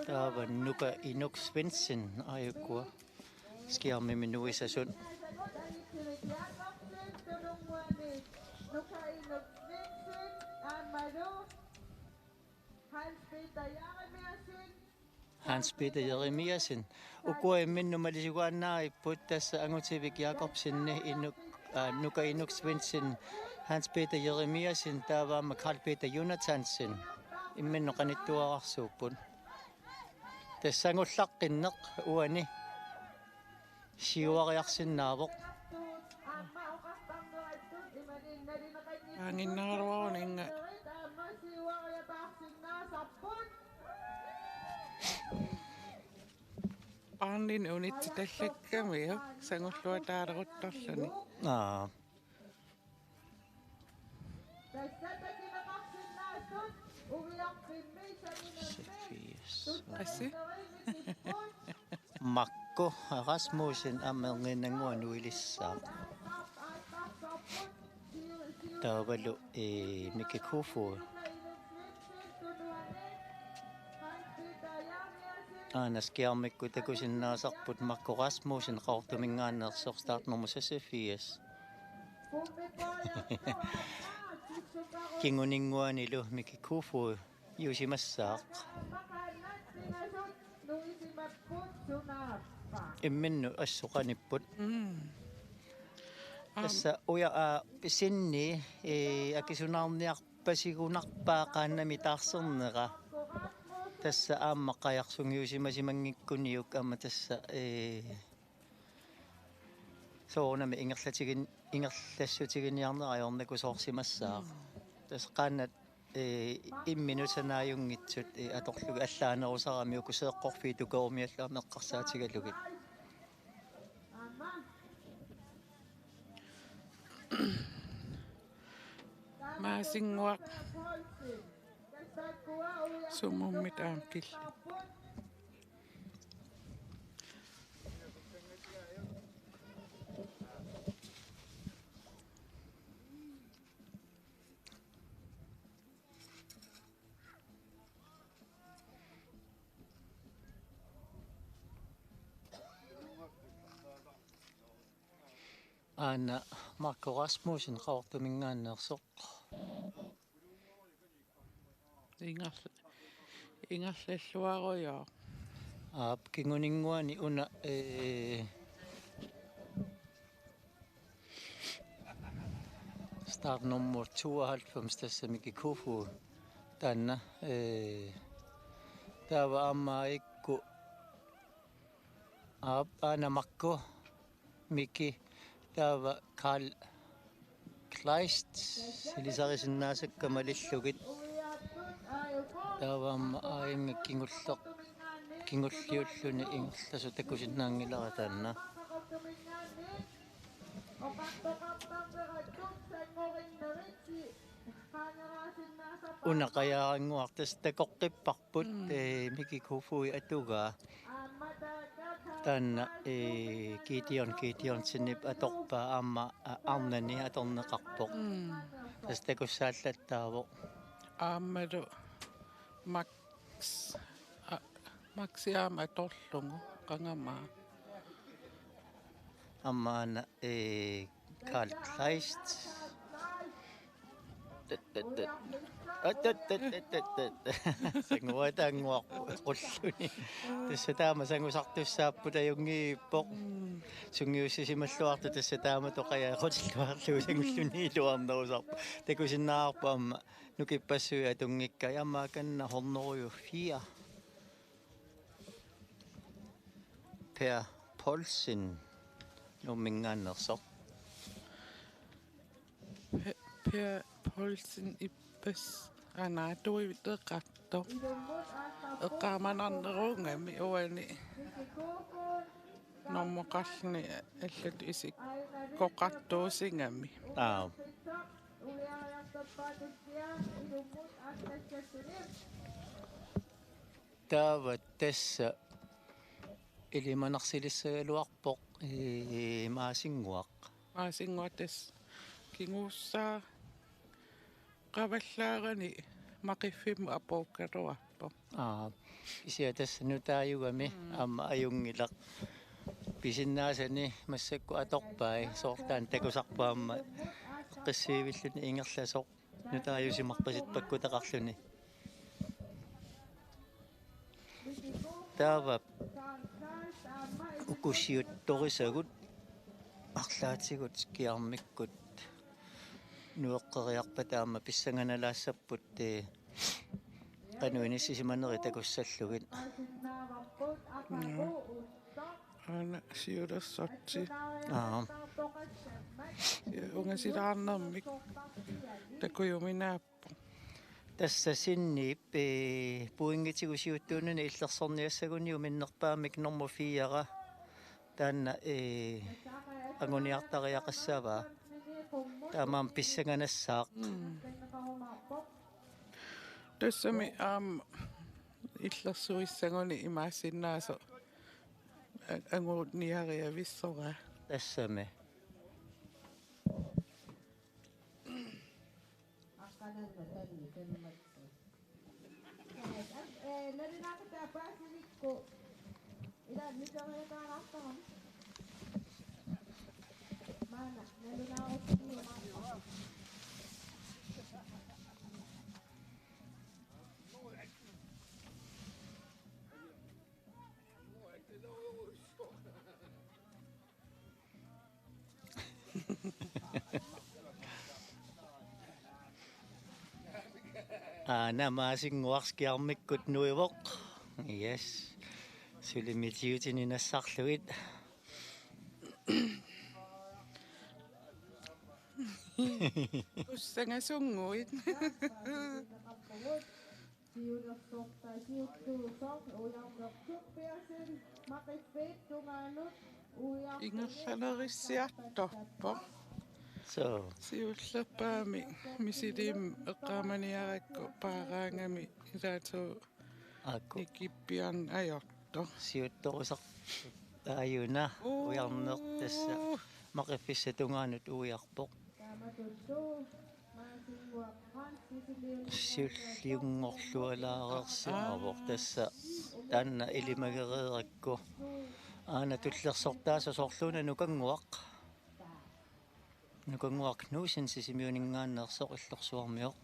Der var Nuka Inuk Svendsen, Ayukua. Sker med min nu i sæson. Anitevik Jakobsen, Dolungwani, Nuka Inuk Svendsen, Amado, Hans-Peter Jaremersen, Hans-Peter Jeremiasen. Ukua min numalisiwana iputtas Angutsivik Jakobsen Inuk Nuka Inuk Svendsen. Hans-Peter Jeremiasen, der var med Carl-Peter Jonathansen. Immen noqanittuararsuuppun. Tassangullaqqinnaq uani. Siuariarsinnaavoq. Amma uqartarneratut imaninnarinaqannit Anginnaruarun inga amma siuariataarsinnaasarput paarnin unitsitallakkami sangulluataaleruttorluni тассатакинеқарсиннаасут угиарпиммисаминамми assi Makko Rasmussen amernginanguanuilissaa. Tavalu Mikikufu. Anaskiarmikku takusinnaasarput Makko Rasmussen qaortumingaannersorstaarnermusassafias. Kinguninguanilu Mikikufu yusimassaaq. Imminnu assuqanipput. Tassa uya sinni akisunaarniarpasigunarpaaqaannami taarserneqa. Tassa aammaqajarsungiusimasimangikkuniuk amma tassa soornami ingerlassutiginniarneriornaku soorsimassaaq. Tassa qaannat imminutanaajungitsut atorlugu allaanerusarami ukuseeqqorfiitukormiallaa meqqarsaatigalugit. maasinguaq sumummit aankilli Anna Marco Rasmussen qaortumingaannersoq. ingerlalluaruйоо Kinguninguani una start nummer 92 tassa Mikikufu tanna tava ammaikku ana Marco Miki tava Karl Kleist silisarisinnaasakkamalillugit tava amma ainga kingulliulluni inglasu takusinnaangilera tanna unaqayaaranguartas takoqqipparput Mikikufui atugaa tanna kiition sinip atorpa amma arnani atorneqarpoq tas takussaallattaavoq aammalu maksiaama atorlungu qangamaa ammaana Karl Kleist sanguatanguaq qulluni tassa taama sangusartussaapputa jungiippoq sungiussisimalluartu tassa taama toqayaaqutiluarlugu sangulluni luarnerusarpu takusinnaarpa amma nukippassuи atungikkai amma kanna horneruju 4 Per Poulsen nummingaannersoq Per Poulsen ippas anaatuiviteqarto eqqaamanarnerungami uani normaqarlni allat isik qoqartuusingami tava tassa ilimanarsilissaluarpoq maasinguaq Maasinguatas kinguussaa qavallaarani maqiffim apoukkaruarpo. isiatas nutaayugami amma ayungilaq pisinnaasani massakku atorpai soortaan takusarpaamma qissiivilluni ingerlasoq nutaayusimarpasit pakkutaqarluni taavap ukussiuttorisagut арлаатигут киармиккут нуэққериарпа таама писсанганалаассаппут qanуиниссисиманери такуссаллугит Ana siurassatsi аа ungasilaarnermik takujuminaappo. тасса синнип пуингитигусиуттуунани иллерсорниассагуниу миннерпаамик норма 4 таанна агуниартариақассава таамаам писсанганассаақ Tassami illersuissanguni imaasinnaasa angurniariavissora. тассаме намаасингуарскиармиккут нуивоқ yes сулимитиутинinassarlugit Ussangasunguit. Ingersalerissiartorpo. so Siullappaami misilim eqqaamaniarakku paaraangami ilaatu akku ikippian ajorto. siuttorusaq taayuna ujarneq tassa maqiffisatungaanut uiarpoq siulliungorlualaareersimavoq tassa taanna ilimagereerakku aana tullersortaasa sorluuna nukanguaq nuusin sisimiuningaanneersoq illorsuarmioq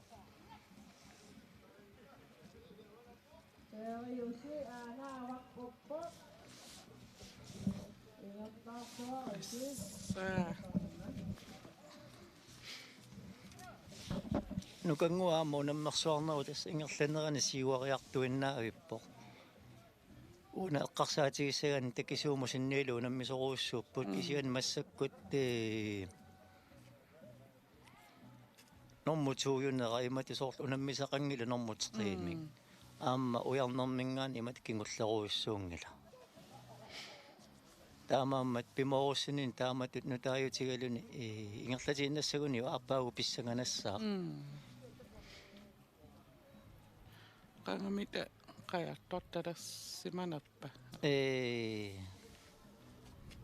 nukangua muunammersuarneru tassa ingerlanerani siuariartuinnaavippoq una eqqarsaatigissagan takisuumusinniilu unammisoruussuupput isian massakkut normutsuujunera imatisorlu unammisaqangilu normutseqiimik aamma ujarnermingaan imat kingulleruissuungila таамааммат пиморуссинин тааматут нутаajutiгалуни ингерлатииннассагуни ааппаагу писсанганассаа Qangamita qajartortalersimanappa.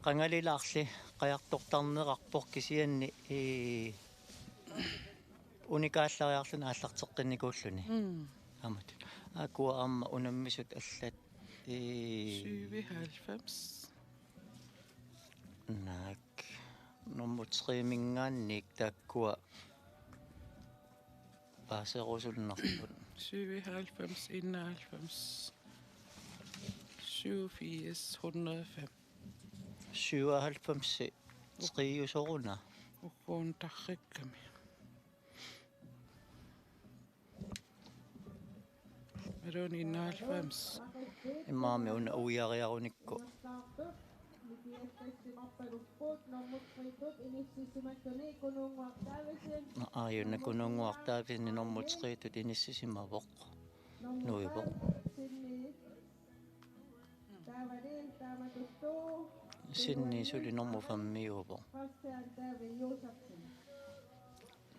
qangalilаарli qajartortarnerarpoq kisianni unikaallaриарлуна ааллартеққинникууллуни аамат акуа аама унаммисут аллат 97. nak normutseqiimingaannik taakkua paaserusulnerput 97, 91, 87, 105. 97 skriusoruna Ukkuun tarrikkami. Meroni 91. imaami una uiariarunikku aayuna kununguartaavini normutseqiitut inissisimavoq nuivoq sinni suli normufammiuvoq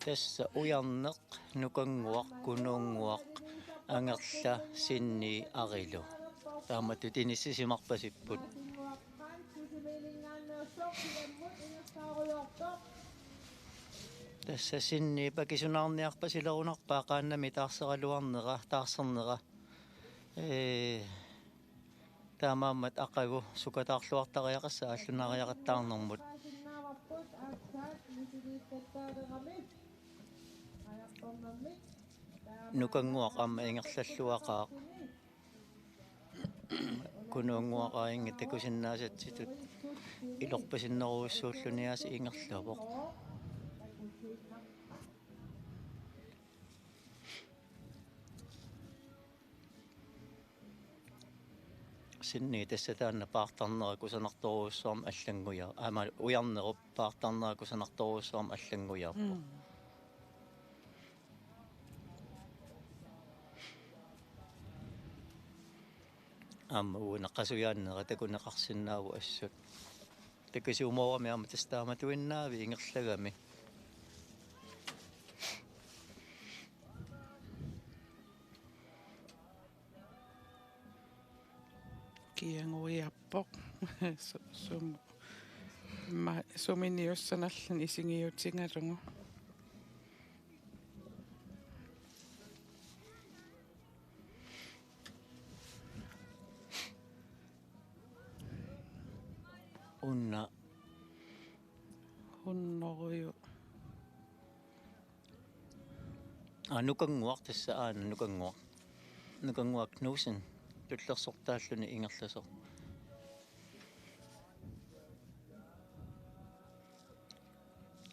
tassa ujarneq nukanguaq kununguaq angerla sinni arilu taamatut inississimarpasipput Tässä sinne pakisunaarniarpa silerunarpaa qaannami taarseraluarnera taarsernera taamaammat aqagu sukataarluartariaqassa allunariaqattaarnermut nukanguaq amma ingerlalluaqaaq kunuunguaqainga takusinnaasatsitut ilorpasinneruussuulluniaasi ingerluavoq sinni tässä taanna paartarnera kusanartoruussuarm allanguja ama ujarnerup paartarnera kusanartoruussuarm allangujaarpo amma uunaqasuyaannera takuneqarsinnaavu assut takasuumorami amma tastaamatuinnaavi ingerlagami kianguiappoq suminiussanallan isingiutingalungu unna hunnoruju nukanguaq tassa aana nukanguaq knuusen tullersortaalluni ingerlasoq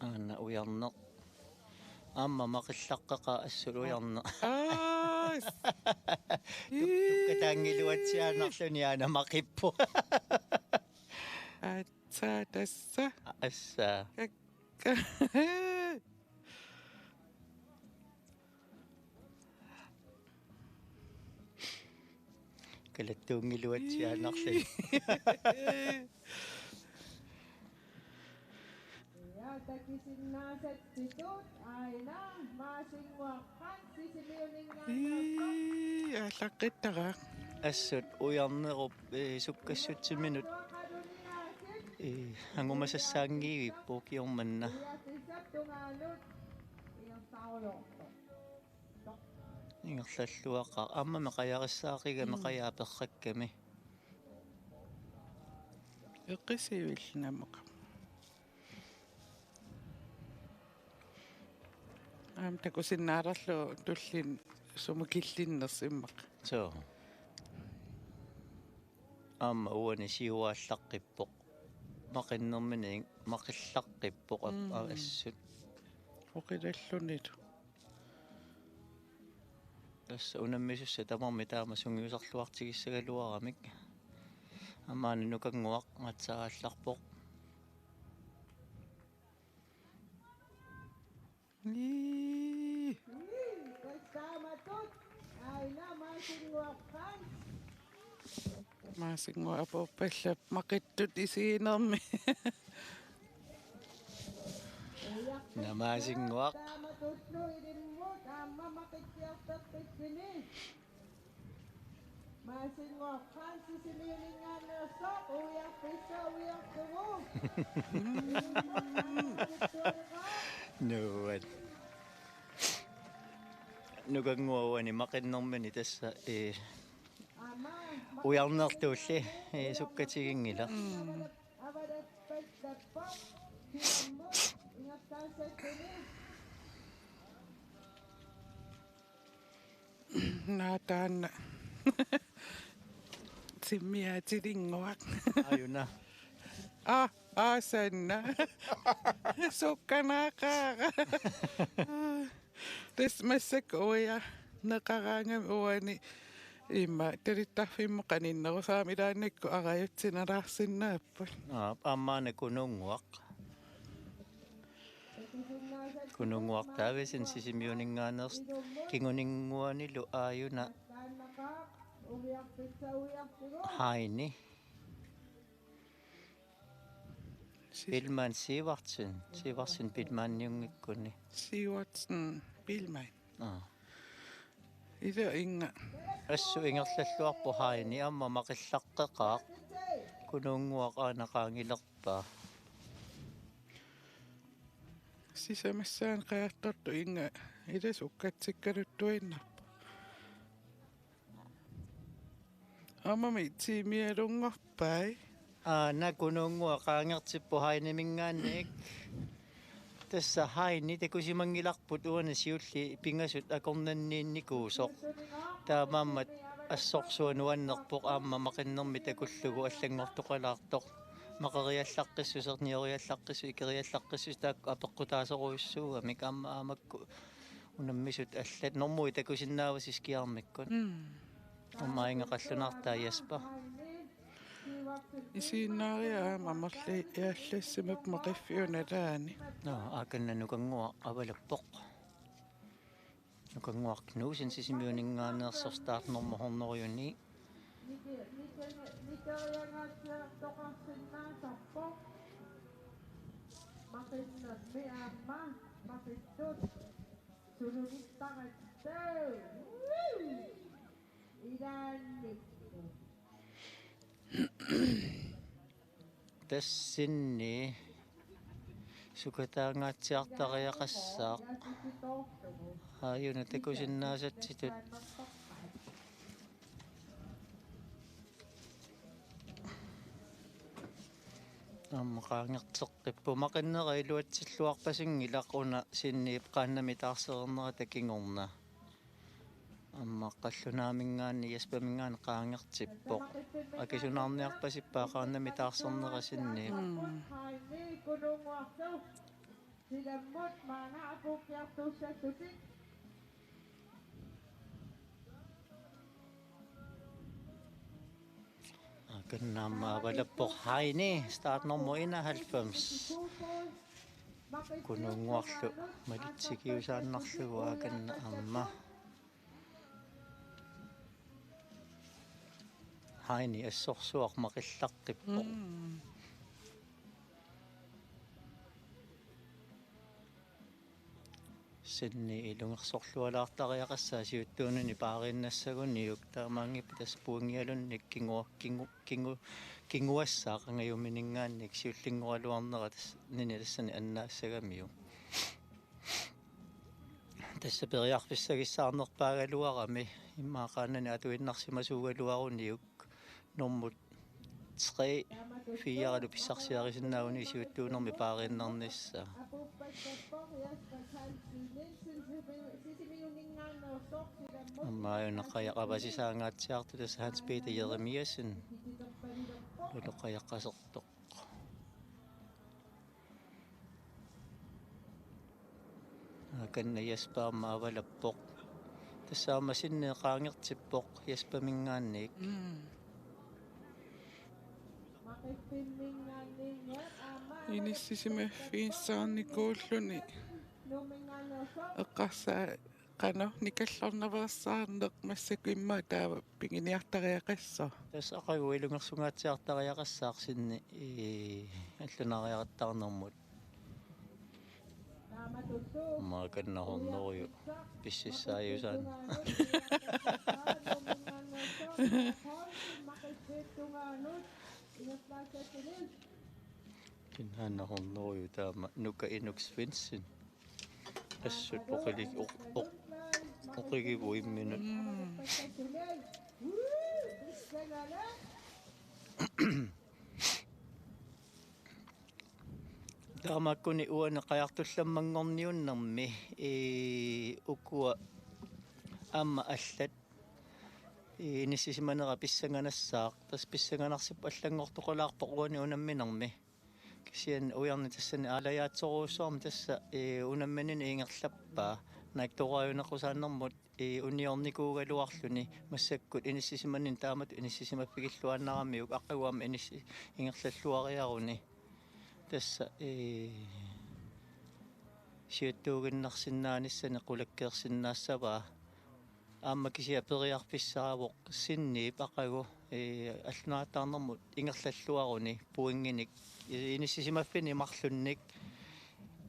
aana ujarneq amma maqillaqqaqa assul ujarneq tukkataangiluatsiaanarluni aana maqippu atsa tassa assa kalattuungiluatsiaanarluni Takisinnasatsitut aina maasinguaqqan sisimiuningaannerpaq аллаққиттара assut ujarnerup sukkassutsiminut angumасассаангиивиппу киорманна иатиссаптунгаанут иертаулорто ингерллуаққа амма меқаяриссаақига меқаяаперракками эққисивиллнамақа такусиннаарлу туллин сумакиллиннерс иммаqa so amma uani siuaallaqqipoq maqinnermini maqillaqqipoq assut оқилаллуниту tassa unammissussa tamarmi taama sungiusarluartigissagaluaramik ammaani nukanguaq ngatsaallarpoq tastaamatut aina maasinguaqqan маасингуа апооппаллап мақиттут исигинерми намаасингуақ taamatutlu ilimmut aamma maqittiartartikkini maasinguaqqan sisimiuningaannersoq uiarpissa uiartugu nuat nukanguauani maqinnermini tassa ujarnertuulli sukkatigiнгила наатаанна симмиатилингуак ayuna аасанна сукканаақаара тэс массак уя неқараангам уани имма талиттарфиммо каниннерусаами лааннакку араютсиналаарсиннааппут ammaana kununguaq taavisin sisimiuninngaanerst kinguninguanilu aayuna haini pilman siivarsin pilmaanniungikkuni сиуатсн пилмай аа ида инга assу ingerlalluarpu haini amma maqillaqqeqaaq kununguaq aanaqaangilerpaa sisämässään kaartortu inga edes ukkatsikkaruttuinna. Amma mitsi mierungoppai. Na kunungua kaangertsippu hainimingaannik. Tässä haini te kusimangilaqput uana siulli pingasut akornanniinnikuusoq. Taamammat assorsuanuannerpoq aamma maqinnermi takullugu allangortoqalaartoq. Maqeriallaqqissusernioriallaqqissu ikeriallaqqissu taakku apeqqutaasoruissuuga kaamma aamakku unammisut allat normui takusinnaavasiskiarmikkun. Ommaingaqallunartaa jaspa. Isinnaaria mamarli iallassimap maqiffiunalaani. No, akanna nukangua avalappoq. Nukangua knuusin sisimiuninngaaneersorstaarnormohornoriuni. Tassinni sukataangaatsiartariaqassaaq aayuna takusinnaasatsitut qaangerteqqippu maqinnerailuatsilluarpasingilaq una sinniip qaannami taarserernera takingorna qallunaaminggaanni jaspamingaani qaangertippoq akisunaarniarpasippaa qaannami taarsernera sinniip akannaamma avalappoq haini staarnormuina 90 kununguarlu malitsikiusaannarlugu akanna amma haini assorsuaq maqillaqqippoq sinni ilungersorlualaartariaqassaa siuttuunani paarinnassagunniuk taamaangip taspuungialunnik kinguassaaq angayuminingaannik siullingoraluarnera nini tassani annaassagamiu tassa periarpissagissaarnerpaagaluarami immaaqaannani atuinnarsimasuugaluaruniuk normut 3-4 pissarsiarisinnauni siuttuunermi paarinnernissa ammaayunaqayaqavasisaangaatsiartu tassa Hans Peter Jeremiasen luloqayaqqasertoq akanna jaspaamma avalappoq tassaama sinne qaangertippoq jaspamingaannik Inissisimaffiissaarnikuulluni eqqarsaa qano nikallornaversaarneq massakuimma taava pinginiartariaqasso tassa aqagu ilungersungaatiartariaqassaaq sinni allunariaqattarnermut maakannahornoriu pississaayusaan kinnaannahornoriu taama nuka inuksvinsin assut oqigivu imminut taamakkuni uana qajartullammanngorniunnermi ukua aamma allat inissimanera pissanganassaaq tas pissanganarsipu allangortoqolaarpoq uani unamminermi kisian ujarni tassani aalajaatsoruussuarmi tassa unammanini ingerlappaa naiktoruajunaqqusaannermut uniornikuugaluarluni massakkut inissimanin taamat inissimappigilluannaramiuk aqquaama ingerlalluariaruni tassa siuttuuginnarsinnaanissani qulakkeersinnaassavaa aamma kisia periarpissaavuq sinniip aqagu аллунаатаарнэрмут ингерллуаруни пуингиник иниссисимаффини марлунник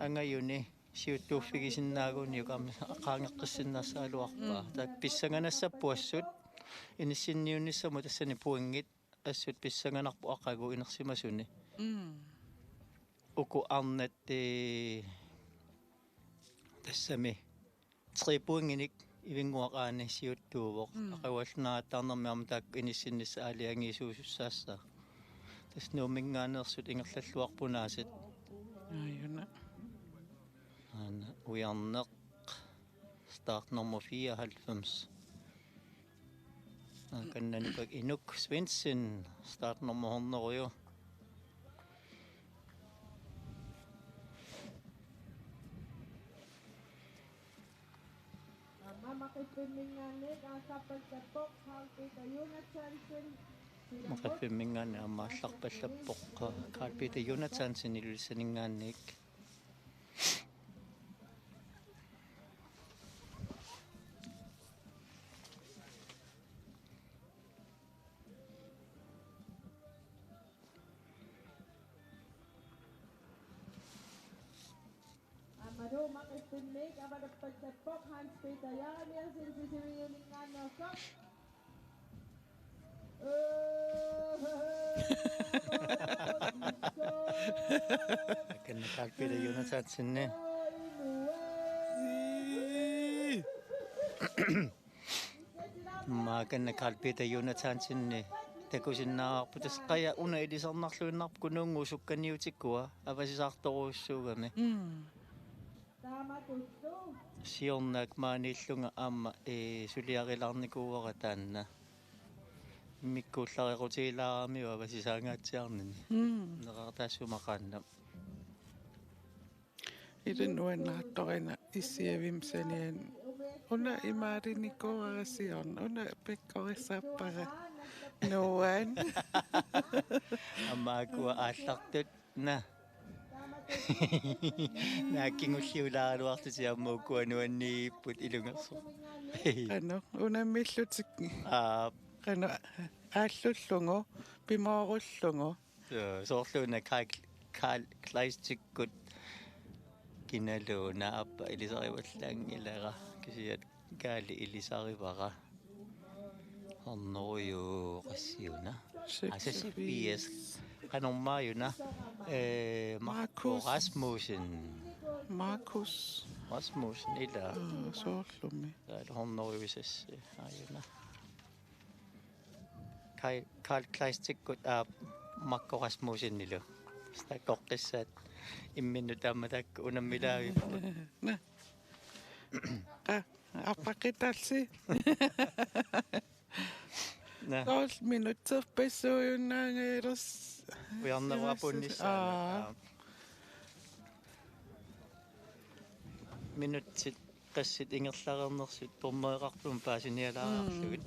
ангаюни сиуттууффигисиннаагуни юкаама ақаангеққиссиннаассаалуарпаа так писсанганассаппуассут иниссинниунниссаму тассани пуингит ассут писсанганарпу ақагу инерсимасуни уку арнат тассами триpuinginik ивингуақаани сиуттуувоқ ақавалнаатаарнэрмиарма таакку иниссиннисса аалиангиисуусуссаасса таснуумингаанерсут ингерллаллуарпунаасит Аюна. ана уярнеқ start nummer 94 каннаникак инук Svensson start nummer 100 Makipinminganik ang kapagkapok halpi kayo na chansin. Makapimmingaani амаалларпаллаппоқ Carl Peter Jonathansen илулсанингаанник Amado makipinmig ang kapagkapok Hans Peter Jan yan sinisimilingan na sa. канна Carl Peter Jonathansenне канна Carl Peter Jonathansenне такусиннаарпутас қая уна илисарнарлуиннарпу кунуунгу сукканиутиккуа авасисаарторуussуугами Tama gusto. сиорнаак мааниллунга аама сулиарилаарникууара таанна миккуулларекутилаарами авасисаангаатсиарнини неқартаассумақаанна Ilin uennaattorina issiavimsanian. Una imaarinikoarasiorn. Una pekkorissappara. Nuan. амаакуа ааллартут на нааккингуллиулааруартутиармууккуануаннииппут илунгерсо Ano, una millutikki. Ano, Aallullugu, pimoorullungu. sooрлуuna Carl Kleistikkut kinaluuna appa ilisarivallaangilera kisiat kaali ilisarivara ornoruyu qassiuna asasipias qanormaayuna Marco Rasmussen ila Soorlumi. hornoruyusas ayuna Carl Kleistikkut Marco Rasmussen nilu stakoqqissat imminutaamatak unammilaavi Na. Appaqitalsi. na 12 minutter pesuunnaangeeras. ujarneraapunnissaana minutsit qassit ingerlareernersut tormeeqarpun paasinialaararlugut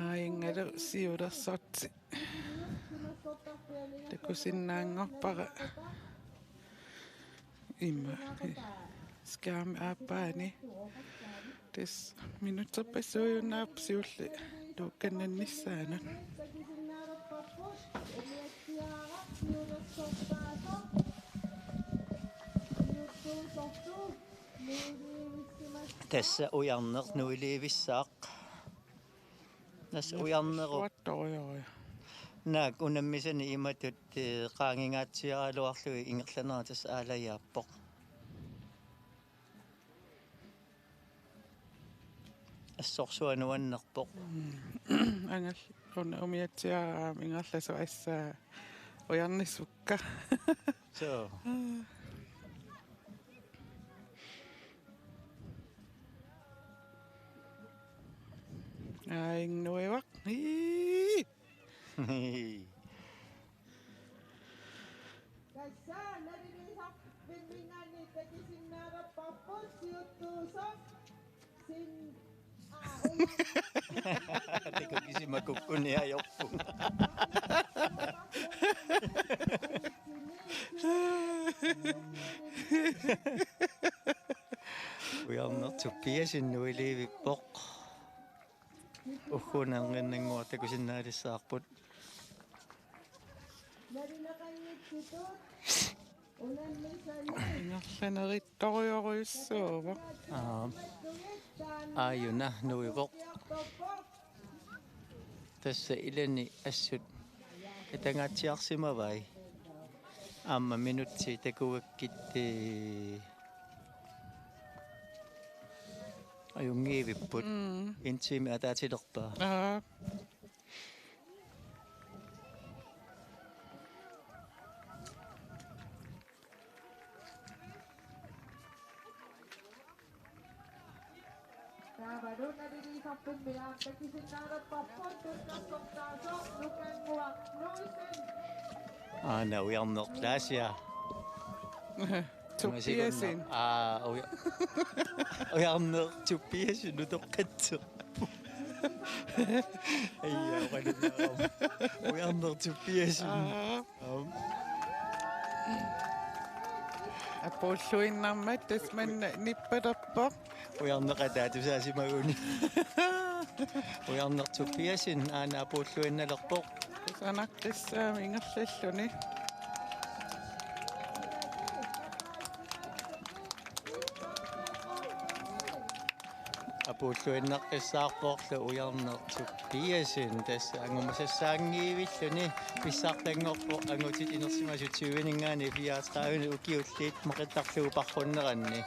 Aingalu siurassorti. Takusinnaanngorpara. Imma. Skam appaani. Tes minutter pesuunnaap siulli. Tuukkannannissaana. tässä ujarnernuiliivissaaq nas ujarneru Tuattorioi. naak unammisani imatut qaangingaatiaraluarlui ingerlaneratas aalajaappoq assorsuanuannerpoq Angal on umiatsiaraam ingerlasu assaa ujarnissukka. so Aingnuivaq. Kasa naririsak pinminganik takisinarapapos siutusok sin teko kisimakukkuni ajoppu ujarnertuppiasinnuiliivippoq uhhunanginnanngua takusinnaalissaarput narinakangit situt Ingerlanerittorioruyussuuva. Aajuna nuivoq. Tassa ilani assut itangaatiarsimavai. Amma minutsi takuakkitti ajungiivipput. Intiimi ataatilerpaa. Naujarnerlaasia. Tuppiasin. Ujarner tuppiasin utoqqatsu. Ayya qanunaaram. Ujarner tuppiasin. Apolluinnarmat tasmanna nippalerpoq. Ujarneqataatusaasimaguuni. Ujarner tuppiasin aana apulluinnalerpoq. Sanaqtissaami ingerlalluni. Apulluinneqqissaarpoorlu ujarner tuppiasin tassa angumasassaangiivilluni pissaartangorpo angutit inersimasutiuiningaani fiaatraaguni ukiulliit meqittarlugu parrunneranni.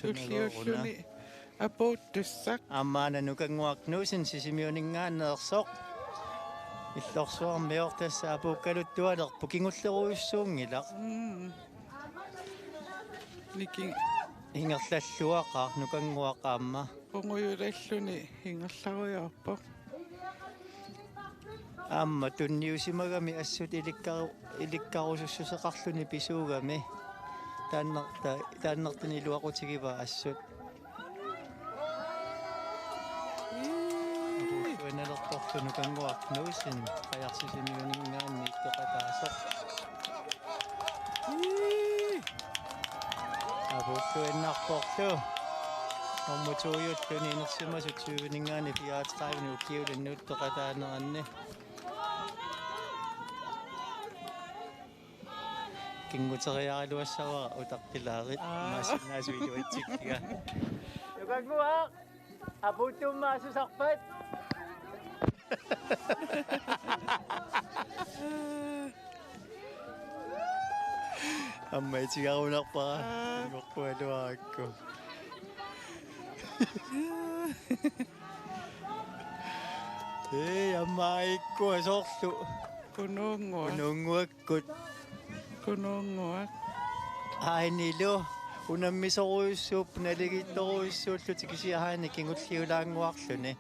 Tulliulluni apuuttussak. Ammaana nukanguaqnuusin sisimiuningaanneersoq. Illorsuarmiortassa apukkaluttualerpu kingulleruissuungilaq. Niki Ingerlalluaqaa nukanguaqaamma. punguyulalluni ingerlaruyorpoq. Amma tunniusimagami assut ilikkarusussuseqarluni pisuugami. Taannertani luaqutigiva assut. Apulluinnalerporlu nukanguaqnuusin qayarsisimiuningaanni ittoqataasoq. Apulluinnarporlu ormutuuyulluni inersimasutiuiningaani fiaatraaguni ukiulinnuut toqataaneranni. Kinguterialuassava utaqtilaarit maasinnaasuiluatsikkiga. Nukanguaq aputtummaasussarpat. Amma itigarunarpara ngorpualuarakku. Amma aikku asorlu kununguakkut. Kununguak. Ainilu unammisoruissuup naligittoruissuullu tikisiahaani kingulliulaanguarluni.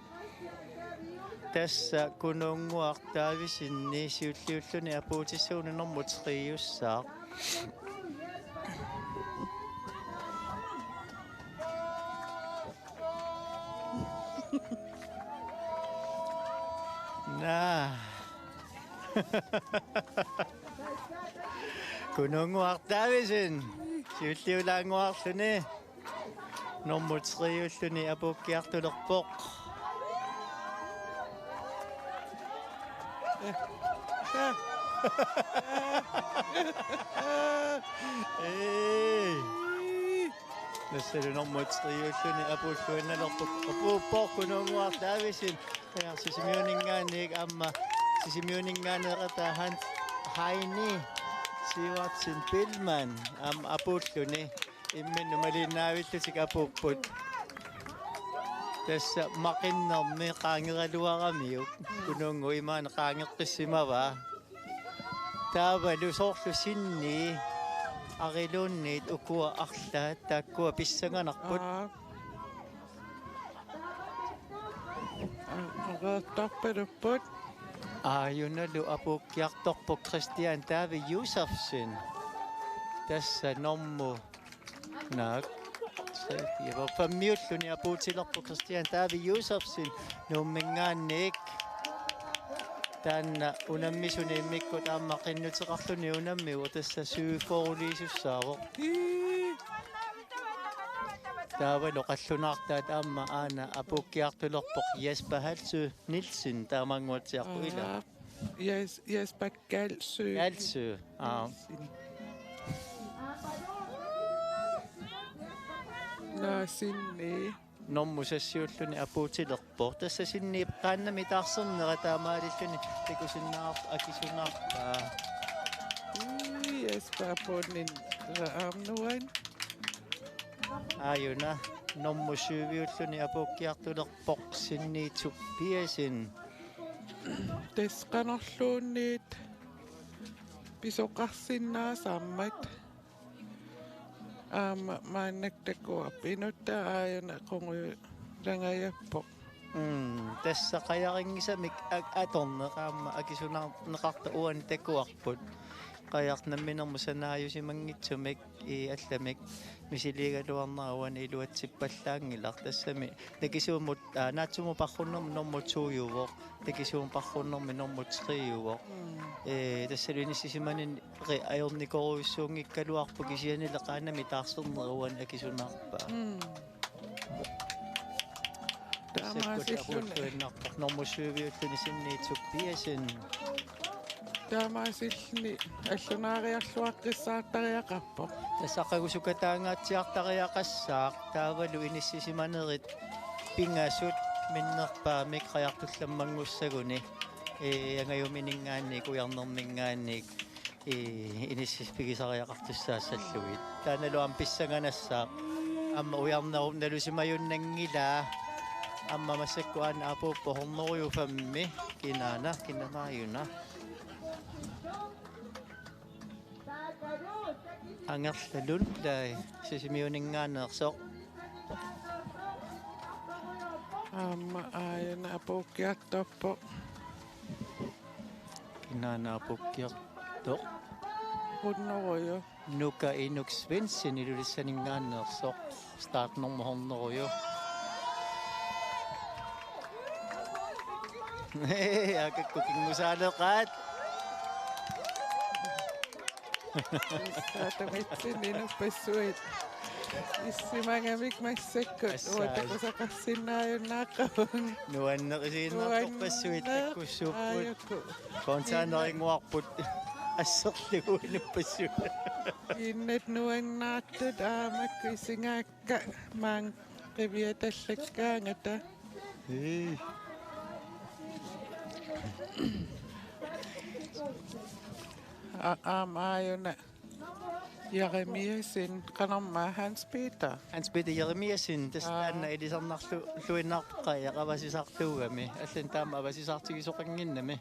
Tassa kununguartaavisinni siulliulluni apuutissuunenermut riiussaaq. Kununguartaavisin siulliulaanguarluni normut riiulluni apukkiartulerpoq. Nassalunormut riiulluni apulluinnalerpoq apuppoq kununguartaavisin qayarsisimiuningaanniik amma sisimiuningaanneqata Heini Sivatsin Pillman apulluni imminnu malinnaavillutiq apupput tassa maqinnermi qaangeraluaramiuk kunungu imaana qaangeqqissimava taavalu soorlu sinni arilunniit ukua arlaat taakkua pissanganarput Aqaattarpalupput. Ajunalu apukkiartorpuk Christian Taavi Josefsen. Tässä nommu naak 3 fammiulluni apuutilerpu Christian Taavi Josefsen nuummingaanniik taanna unammisuni mikkut aammaqinnutiqarluni unammiu tassa suuforuliisussaavo taavalu qallunaartaat aamma aana apukkiartulerpoq Jesper Halsø Nielsen taamanguatiarpu ila Jesper Galsø. Halsø Sinne. nommusassiulluni apuutilerpo tassa sinni qaannami taarsernerä taamaalilluni tikusinnaar akisunaarpaa Jesper Ponin Raamnuan. ayuna nommusuuviulluni apukkiartulerpoq sinniitsuppiasin Tesqanerluunniit pisoqarsinnaasaammat maannaktakuap inutta aayuna qungu langayappoq tässä qajaringisamik atorneqaamma akisunaarneqarta uani takuarput qajarnamminermusanaayusimangitsumik allamik misiligaluarnaruan iluatsippallaangilaq tassami takisuumut naatsumu parrunnermi normutsuujuvoq takisuum parrunnermi normutриjuvoq tassalunissisimanin ajornikoruissuungikkaluarpu kisianile qaanami taarserneruan akisunaarpaa taamaasilluni normutsuuviulluni sinniitsuppiasin таамаасиллни аллунариарлуаққиссаартариақарпо тассақагусукатаангааtsiартариақассаақ таавалу иниссисиманерит пингаасут миннерпаамик қаяртулламмангуссагуни ангаюминингаанник уярнермингаанник иниссиспигисариақартуссаассаллугит тааналуам писсаганассаа амма уярнерум налусимаюннангилаа амма массаккуаана апууппо хорнеруйуфамми кинамааюна angerlalun lai sisimiuninngaaneersoq aayuna apukkiartorpo kinaanaapukkiartoq unneruyo nuka inuk Svensson ilulissaninngaaneersoq startnormahorneruyo akakkukingusaaleqaat Saatamitsinninupassuit issimangamik massakkut uatakusaqarsinnaajunnaaqquun nuanneqisiinnaartorpassuit takkussuupput konsaaneringuarput asserluguinuppassut innat nuannaartut aamakku isingaakka maang qiviatallakkaangata aayuna Jeremiasin qanermaa Hans Peter Jeremiasin tastaanna ilisarnarlu luinnaarpeqa yaqavasisartuugami allan taama avasisartigisoqanginnami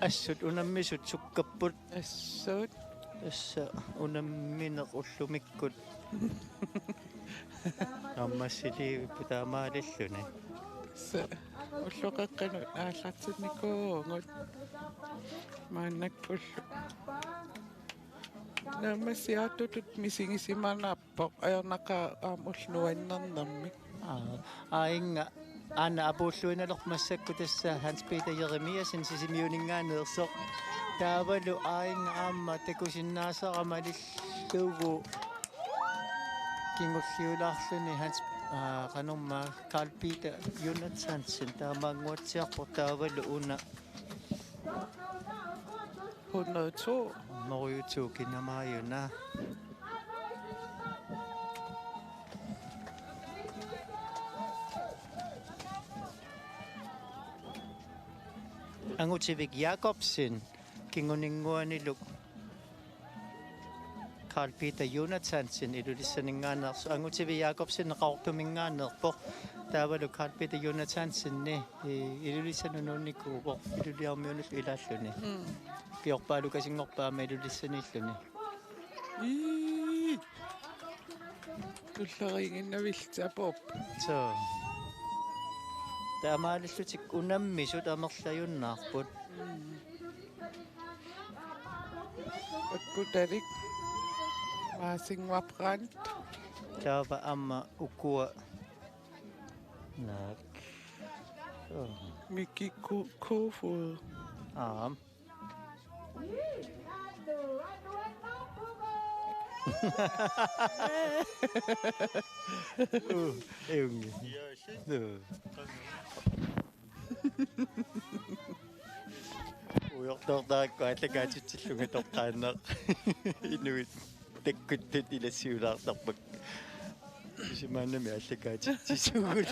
assut unammisut sukkapput assut tassa unamminequllumikkut аммассили питаамаалиллуни уллуқеққанут ааллартинникуугут мааннаккуллу наммассиааттутут мисигисиманааппоқ аернақа уллуаннернэрми аинга ана апууллуиналермассакку тасса Hans Peter Jeremiasen сисимиунингаанеерсоқ таавалу аинга аама такусиннаасарамалиллугу кингуллиулаарлуни Hans qanumma Carl Peter Jonathansen taamaanguatsiarpo taavalu una 102 noruyutu kinamaayuna Angutivik Jacobsen kinguninguaniluk Carl Peter Jonathansen ilulissaninngaanersu Angutivik Jacobsen qaortuminngaanerpo taavalu Carl Peter Jonathansen ni ilulissanununnikuupo iluliarmiunullu ilaalluni kiorpaalu kasingorpaama ilulissanilluni tulleriinginnavilltapop so таамааллутик унаммисут амерлаюннаарпут Akkutarik maasingwaprant таава амма укуа нак Miki Kofod. аам эунги уйортортаакку аллагаатитсиллунга тоққааннаа инуит таккуттут илассиулаартарпак исимааннами аллагаатитсисуугут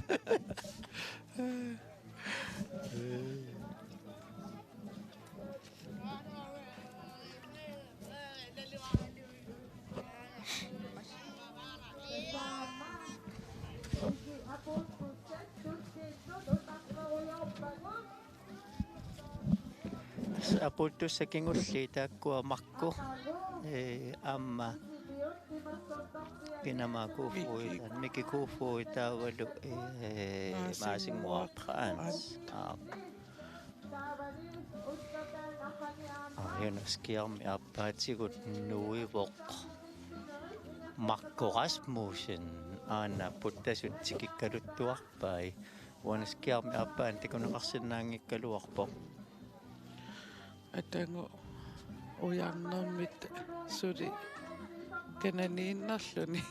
апуттусса кингулли тааккуа марку амма пинамакуфуи микикуфуи таавалу маасингуартраанс юнаскиарми аппаатигут нуивоқ Marco Rasmussen аана путтасут тикиккалуттуарпай уанаскиарми аппаан тикунеқарсинаангиккалуарпоқ Atango uyannermit suli kananiinnerluni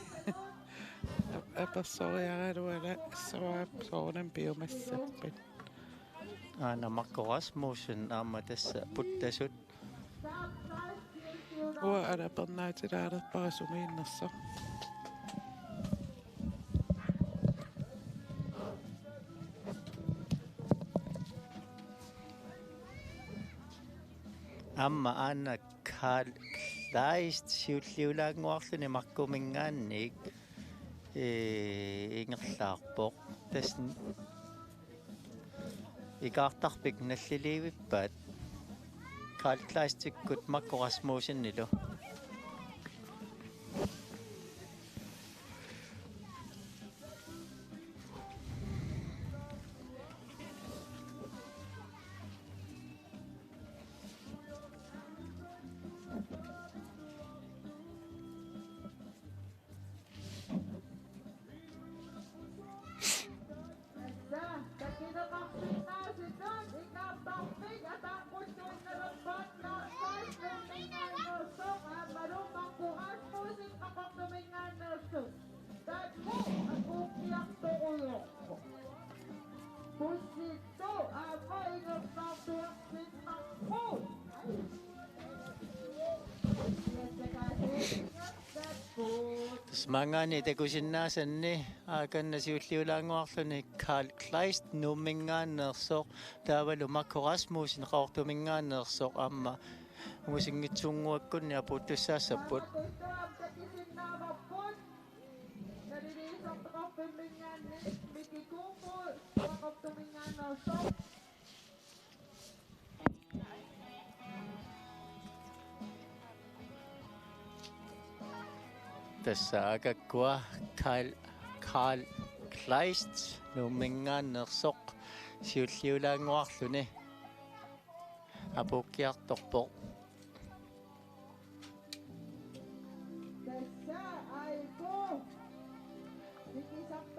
apersoriaraluala soornam biomassappat аана Marco Rasmussen аама тасса путтасут уа алапернаатилаарерпарасумииннерсо амма аана Carl Kleist сиуллиулаангуарлуни маркумингаанник ингерлаарпоқ тасн икаартарпик наллиливиппаат Carl Kleist-тиккут Marco Rasmussen-нилу Mangani takusinnaasanni aakanna siulliulaanguarluni Carl Kleist nummingaanneersoq taavalu Marco Rasmussen qaortumingaanneersoq aamma umusinngitsuunguakkunni aputtussaassaput tässä akakkua Carl Kleist nummingaanneersoq siulliulaanguarluni apukkiartorpoq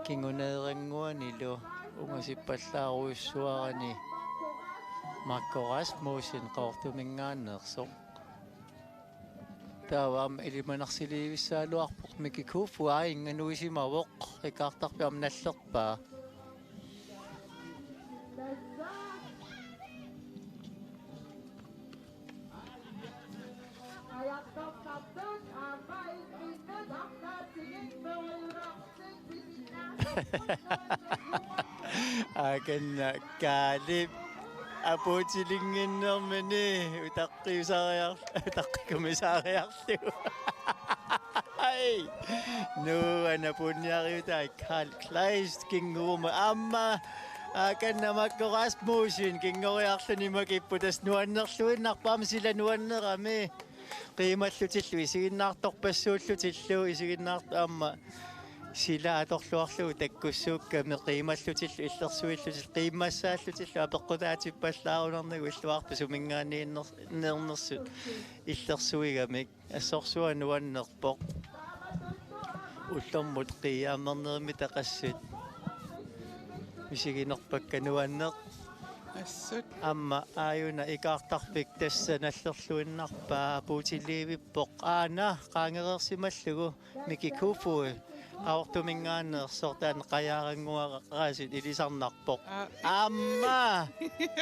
kinguneeranguanilu ungasippallaaruissuarani Marco Rasmussen qaortumingaanneersoq tawaam ilimanarsilivissaaluarpoq mikikuufu ainganuisimavoq ikaartarpiam nallerpaa akanna kaalip апуутилингиннэрмини утаққиусариарлу ай ну анапунниариутай Carl Kleist кингуума амма аканна Marco Rasmussen кингориарлуни макиппутас нуаннерлуиннарпаама сила нуаннерами қималлутиллу исигиннаарторпассууллутиллу исигиннаарт аама sila atorluarlugu takkussuukkami qiimallutillu illersuillutill qiimmassaallutillu apeqqutaatippallaarunarnigu illuarpu sumingaaniinnernersut illersuigamik assorsuа nuannerpoq уллэрмут qiiaammernermi taqassut мисигинерпакка нуаннеқ ассут амма ааюна икаартарпик тасса наллерлуиннарпаа пуутилливиппоқ аана qaangereersimallугу микикуфуи аортумингаанерсортаан қаяарангуараасит илисарнарпоқ амма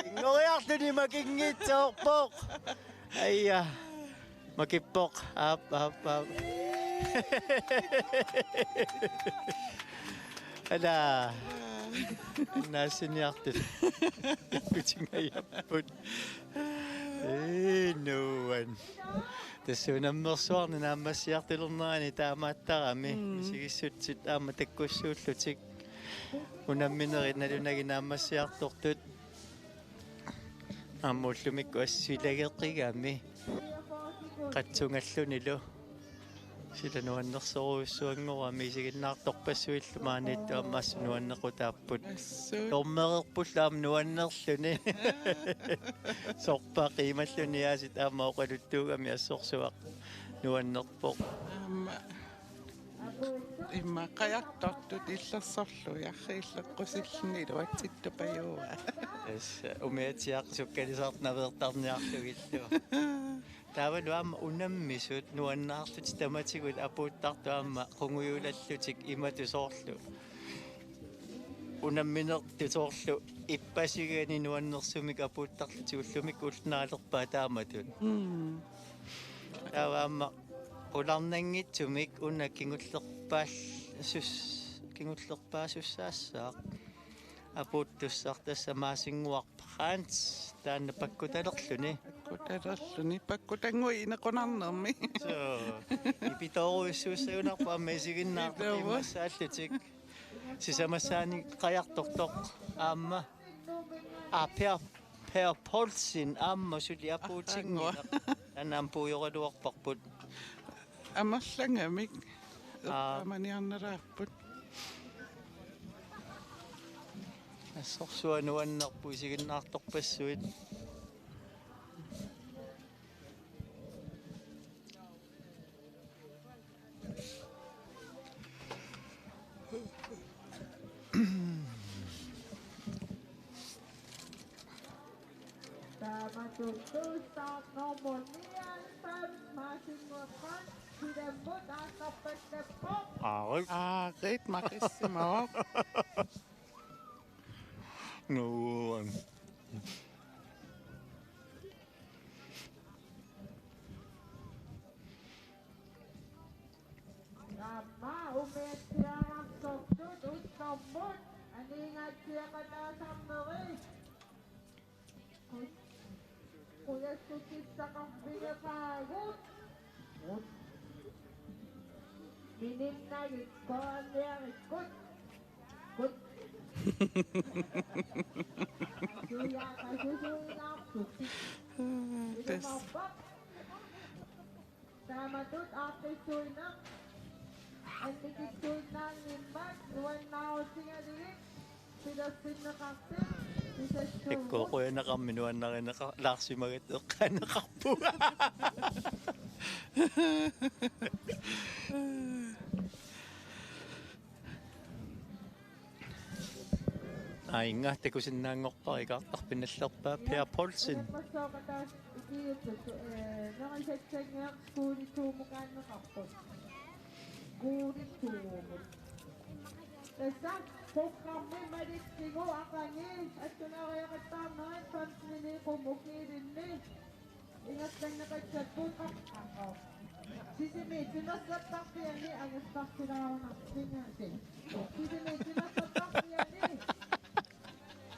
ингориарлуни макингитсоорпоқ айя макиппоқ ап ала наасиниартут кутингаяппут нуан тассунаммерсуарни нааммассиартилернерани таамааттарами сигиссутсит аама таккуссууллутик унамминерит налунаги нааммассиартортут аммууллумикку ассуилагеққигами қатсунгаллунилу sila nuannersoruussuanngorami siginnaartorpassuillumaaniittu ammassu nuannequtaapпут tormererpullaam nuannerluni sorpa qiimalluniaasit aama oqaluttuugami assorsuaq nuannerpoq аама имма қаяртортут иллерсорлу яррииллеққусиллнилу атситтупаюа ас умиатиақ суккалисаартнаверtarniarlugillu таавалуама унаммисут нуаннаартут таматигут апууттартуамма қунгуйулаллутик иматусоорлу унамминер тусоорлу иппасигани нуаннерсумик апууттарлутигуллумик улнаалерпаа тааматун тааваама уларнангитсумик уна кингуллерпаассаасаақ апууттуссартасса маасингуарпаанс таанна паккуталерлүни куталерлүни паккутангуи инеқунарнерми so ипиторуиссууссагунарпаа месигиннаартимассааллутик сисамассаани қаяртортоқ аама per polsin аама сули апуутингуа анаам пуйоралуарпарпут амерлангамик аманиарнерааппут ассорсуа нуаннерпу сигиннаарторпассуит aarit makissimao nuan Amma umetsiararsortut uttormut aningatsiaqataasamneri Kuyassukissaqarpigapaagut Mininnagit koanniarikkut kut Suyaaqasusuinaartut Ilumorpaq Taamatut aaqissuinaq Annikitsuinnaanngimmat nuannaarutingaligit Pilassinneqartik Ekkoquyanaqarmi nuannarinaqa laarsimagat eqqaanneqarpu Ainga takusinnaangorpari kaartarpinnallerpaa Per Polsin Massooqataas ikiuttut nerisatsangiaq kuulitsuumukaanneqarput kuulitsuumut Tassa programmi maliksigu aqani attunariaqattaarnerit famsmini qumukiilinni ingatlanneqatsakkuut qaqqaqo Sisimi tunassapparpiani angastartilaarunnartingaati Sisimi tunassapparpiani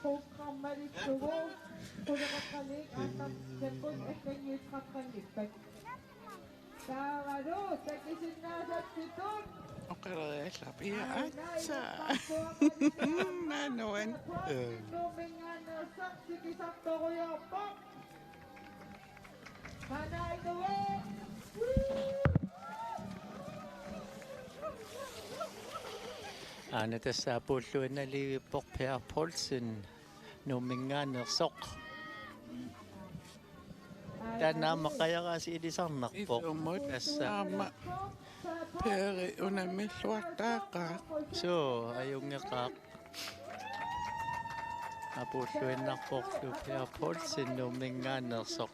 programmaliksugu kuleqaqqalik aantarsakkut akkangiitqaqqannikpak Taavalu takisinnaasapsitut oqererillar ia atsa nanuan Numinganersaqqikisartoruyorpoq Manainuwe Aana tässä pulluinali porpea polsen numinganersoq. Tänä maqayaraasi ilisarnarpoq. Isumut Tässä aama peeri unamilluartaaqa. so ayungeqaaq. Apulluinnarporlu pea polsen numinganersoq.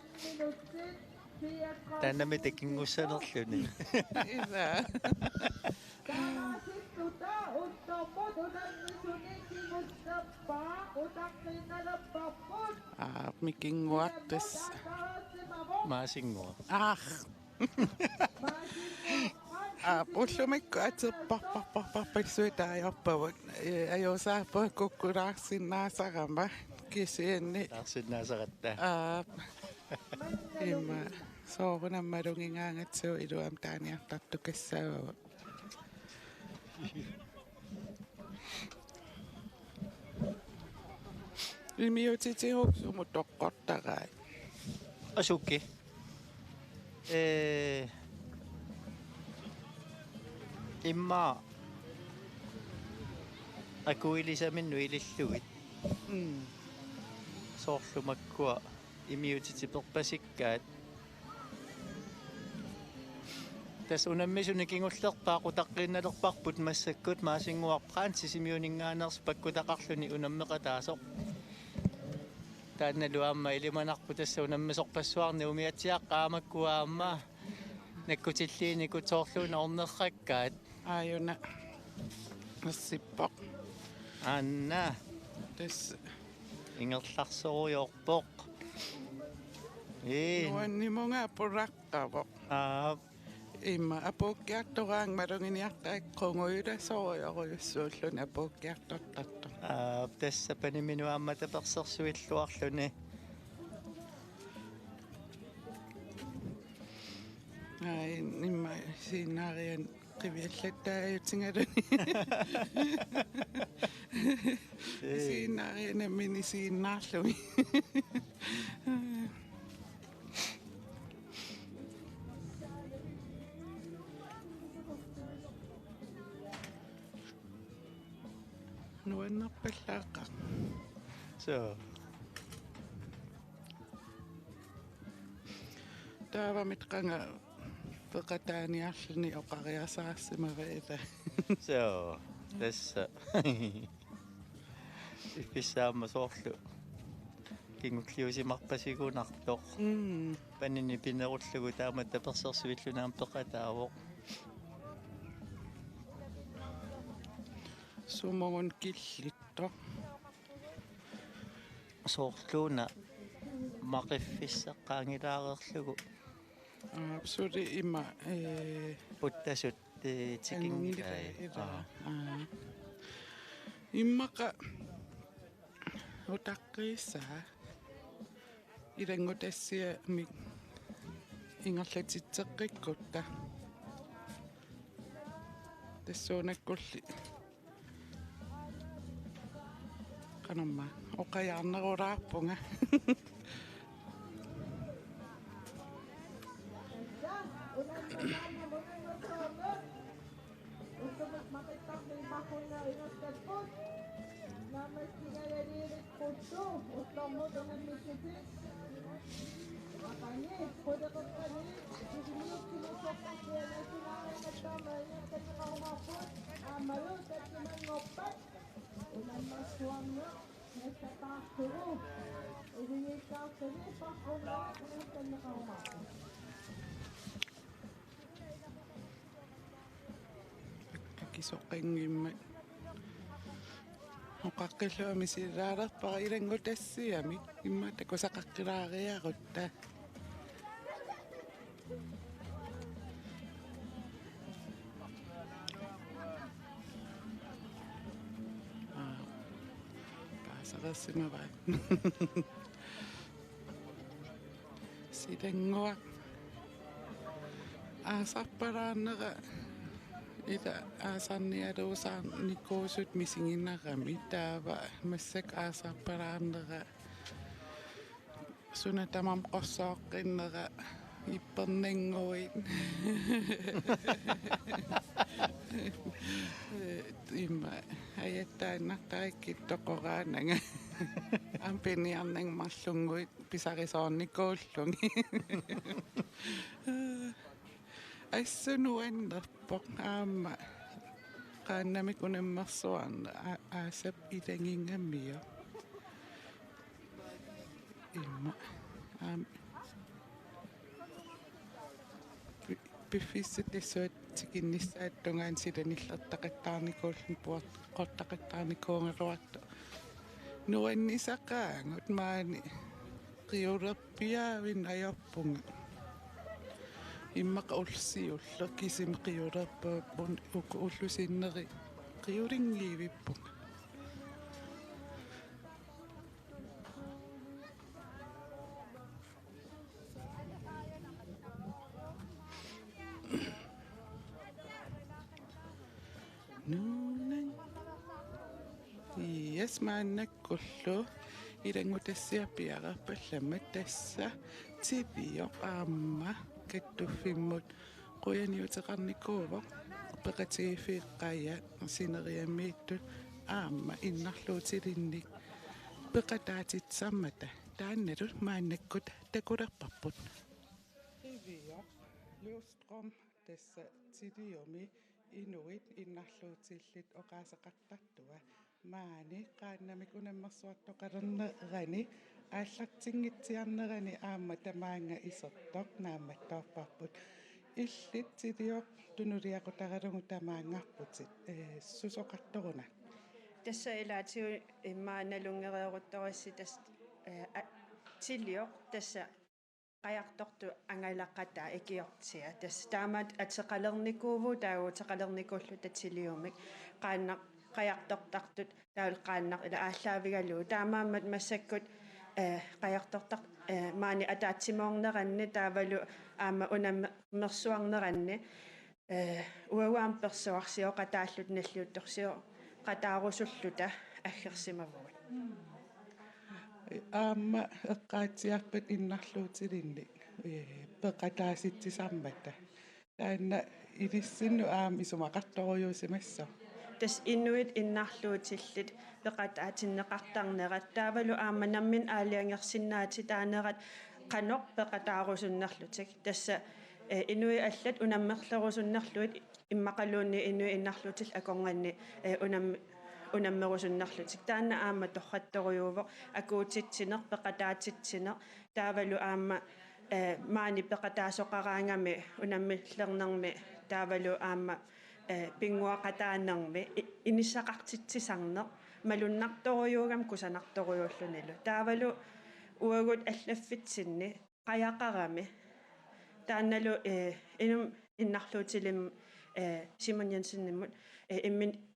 Tänämi tekingussanerluni. Ila mikinguartis. Maasingua. Pullumikko aterparparparparpisuita ajorpavut ajosaapa kukkulaarsinnaasarama kisiinni Tarsinnaasaqatta. Ima soorunammalungingaangatsu iluam taaniartartu kassaavu. Imiutitihuuksumu toqqortarai. Asukki. Imma akuilisaminnu ilillugit soorlumakkua imiutitiperpasikkaat tas unammisuni kingullerpaa qutaqqiinnalerparput massakkut maasinguarpraansis imiuningaaners pakkutaqarluni unammeqataasoq taannaluaamma ilimanarpu tassa unammisorpassuarni umiatsiaqqaamakkuaamma nakkutilliinikut soorluuna ornerrakkaat Ajuna nassippoq anna tas ingerlarsoruyorpoq nuannimunga puraqqavoq. Ima apuukkiartoraang malunginiartaak qunguila soruyoruyussuulluni apuukkiartortartu. tässä paniminuamma tapersersuilluarluni Ai imma siinaarian qiviallattaajutsingaluni. Siinaarianamini siinnaarlumi. Nuannerpallaaqa. so Taavamit qanga peqataaniarluni oqariasaassimareita. so tässä ifissaamma soorlu kingulliusimarpasigunartoq panini pinerullugu taama tapersersuillunaam peqataavoq Sumungun killitto. soorluuna maqiffisseqqaangilaareerlugu Suri ima puttasut tikingai immaqa utaqqissa ilangutassia mi ingerlatitseqqikkutta tassuunakkulli qanamma oqajaarnerulaarpunga kisoqqingimma oqaqqilluami silaalerpara ilangutassiami imma takusaqaqqilaariarutta paasaqersimavat silanguaq aasarpalaannera ida aasarnialuusaarnikuusut misinginnarami taava massak aasarpalaannera sunatamam qossooqqinera ipperninguit Ima ajattaanna taikkittokораанага ампиниарнаг марлунгуит писарисоорникууллунги ассунуаннерпоқ аама qaannamik unammersuarna aasap ilangingаммио имма пиффисситиссуат тикиннissaаттунгаан силаниллертақаттаарникууллун пуат qottaqattaarnikuungaluartu nuannисақаангут маани qiulerpiaavin ajorpunga иммақа улсиуллер кисим qiulerpaapun уку уллусиннери qiulingiivippunga Yes, maannakkullu ilangutassiapiaqarpallamma tassa tilio aamma kattuffimmut quyaniuteqarnikuuvoq peqatigifiiqqaaya sineriamiittut aamma innarluutilinnik peqataatitsammata taannalut maannakkut takulerparput Rivio Lustrom tassa tiliomi inuit innarluutillit oqaasaqartartua maani qaannamik unammersuartoqalernerani ааллартингитсиарнерани аама тамаанга исертоқ нааматтоорпарпут иллит тилиоқ тунулиақутаралугу тамаангарпутит сусоқарторуна тасса илаатиу иммааналунгериорутторисси тас тилиоқ тасса qajartortu angalaqataa ikiortsia tass taamat atseqalernikuvuu taaguutеqalernikullu tatiliumik qaannaq qajartortartut taul qaannaq ila ааllaavigaluu taamaammat massakkut qajartortaq maani ataatsimorneranni taavalu aama unammersuarneranni uaguam persuarsio qataallut nalluuttorsio qataarusulluta aggersimavut аама эққаатсиарпат иннарлуутилинник пеқатааситсисармата таанна илиссинну аама исумақарторуйуусимассо тас инуит иннарлуутиллит пеқатаатиннеқартарнерат таавалу аама наммин аалиангерсиннаати таанерат қаноқ пеқатаарусуннерлутик тасса инуи аллат унаммерлерусуннерлуит иммақалуунни инуи иннарлуутил аконганни унаммерусуннерлутик таанна аама торратторуйуувоқ акуутитсинер пеқатаатитсинер таавалу аама маани пеқатаасоқараангами унаммиллернерми таавалу аама пингуақатаанерми инissaqartitsisarner малуннарторуйуугам кусанарторуйууллунилу таавалу уагут аллаффитсинни қаяқарами таанналу инум иннарлуутилим Simon Jensen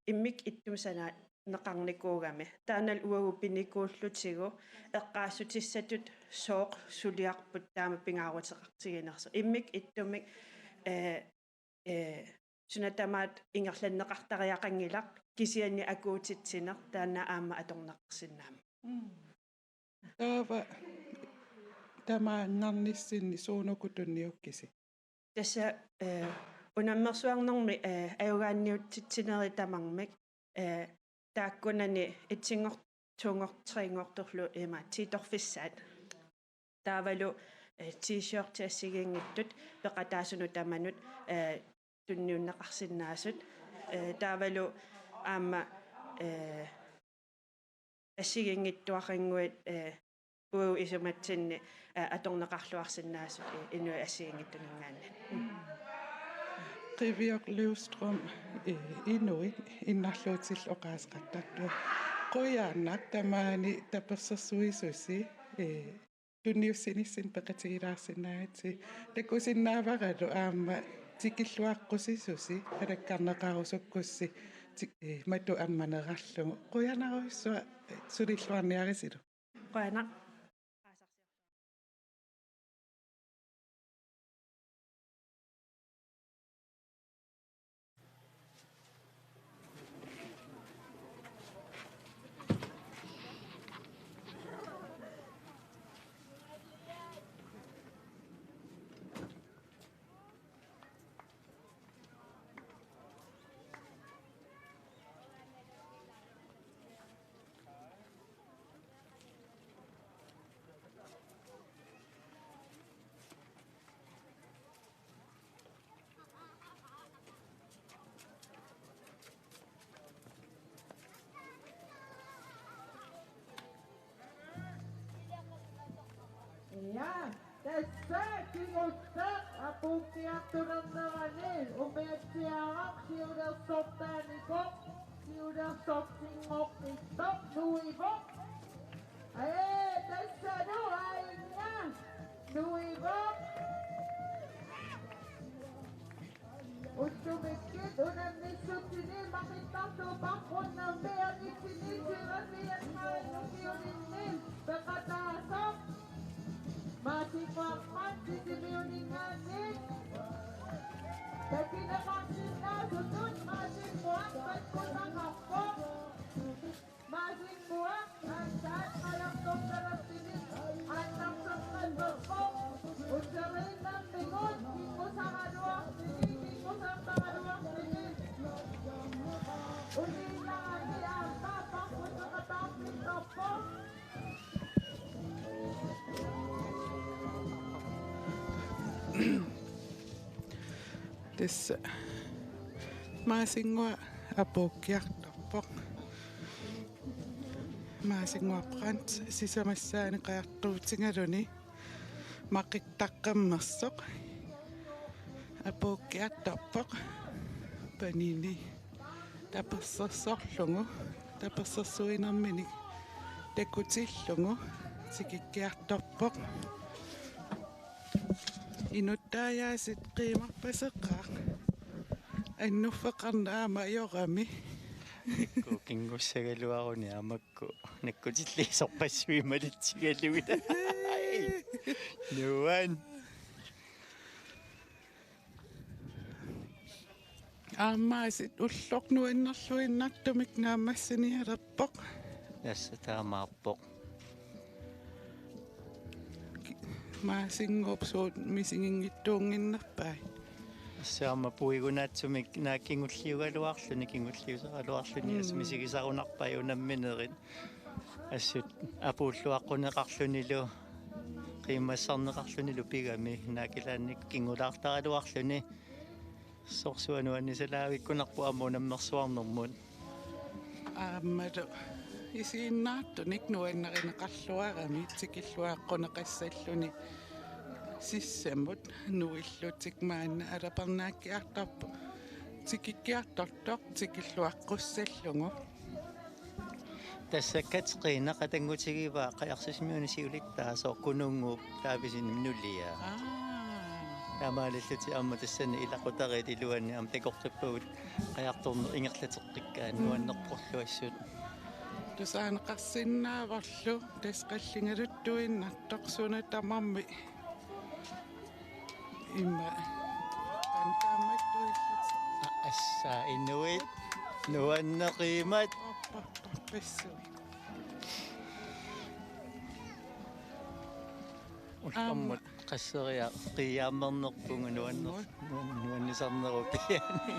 иммик иттумсана неқарникуугами таанал уагу пиникууллутигу эққаассутиссатут сооқ сулиарпут таама пингаарутеқартигинерсо иммик иттумик сунатамаат ингерланнеқартариақангилақ кисианни акуутитсинер таана аама аторнеқарсинаама таава тамааннарниссинни суунукутунниуккиси тасса унаммерсуарнэрми аюгаанниуттитсинери тамармик тааккунани итсингор тунгортрингорторлу има титорфиссаат таавалу t-shirt ассигингиттут пеқатаасуну таманут тунниуннеқарсинаасут таавалу аама ассигингиттуақангуит уу исуматсинни аторнеқарлуарсинаасут инуи ассигингиттунингаанна Riviok Lövström inuit innarluutil oqaasqattaqtu qoyaannak tamaani tapersersuisusi tunniussinissin peqatigilaarsinnaatsi takusinnaavaralu aama tikilluaqqusisusi alakkarneqarusukkussi matu ammanerarlugu qoyanaruissua sulilluarniarisilu qoyanaq Ja, tässä kiinnostaa apuuttiatturannaraneen. Opettaja siuda sottaaniko, siuda sottingokitto, nuivo. Tässä no aina, nuivo. Utsumikit unannissutsini makitahto pakonna meanitsini sirasiat hainukioninnin pekataasok. Masipakmat sisimiuninganin. Takinakaksinna sutun masipkuak patkunangakko. Masipkuak antaat kalaktok sarapinin antaksok kalbakko. Utsarin ng tingon, kiko sa kaluak sinin. Tässä maasingua apokkiartorpoq maasingua prans sisamassaani qaartuutingaluni maqittaqqammersoq apokkiartorpoq panini tapersersorlungu tapersersuinermini takutillungu tikikkiartorpoq inuttaajasit qiimarpaseqqaaq annuffeqarnaama ajorami Kingussagaluaruni amakku nakkutitlliisorpassuimalitsigaluita nuan aamaasit ullornuinnerluinnartumik naamassani alerpoq tässä taamaarpoq maasinguupsuut misingingittuunginnerpai Saama puigunatsumik naakingulliugaluarluni kingulliusaraluarluni asmisigisarunarpai unamminerin assut apuulluaqqunneqarlunilu qiimmassarneqarlunilu pigami naakilaannik kingulaartaraluarluni sorsuanuannisalaavikkunarpu amuunammersuarnermun aammalu isiinnaartunik nuannerineqarluarami tikilluaaqqunneqassalluni sissamut nuillutik maanna alaparnaakkiartarpu tikikkiartortoq tikilluaqqussallugu tässä katsqiina qatangutigiva qayarsismiuni siulittaa soorkununguup taapisinnim nulia taamaalilluti amma tassani ilaqutariit iluanni am takortappugut qaярtorner ingerlateqqikkaan nuannerqorluassut tusaaneqarsinnaavarlu tasqallingaluttuinnartoq tamarmi imma antaammattuillut assaa inuit nuanneqiimat passui ulqammut qasseriaa qiyaammernerpungu nuannisarnerupiani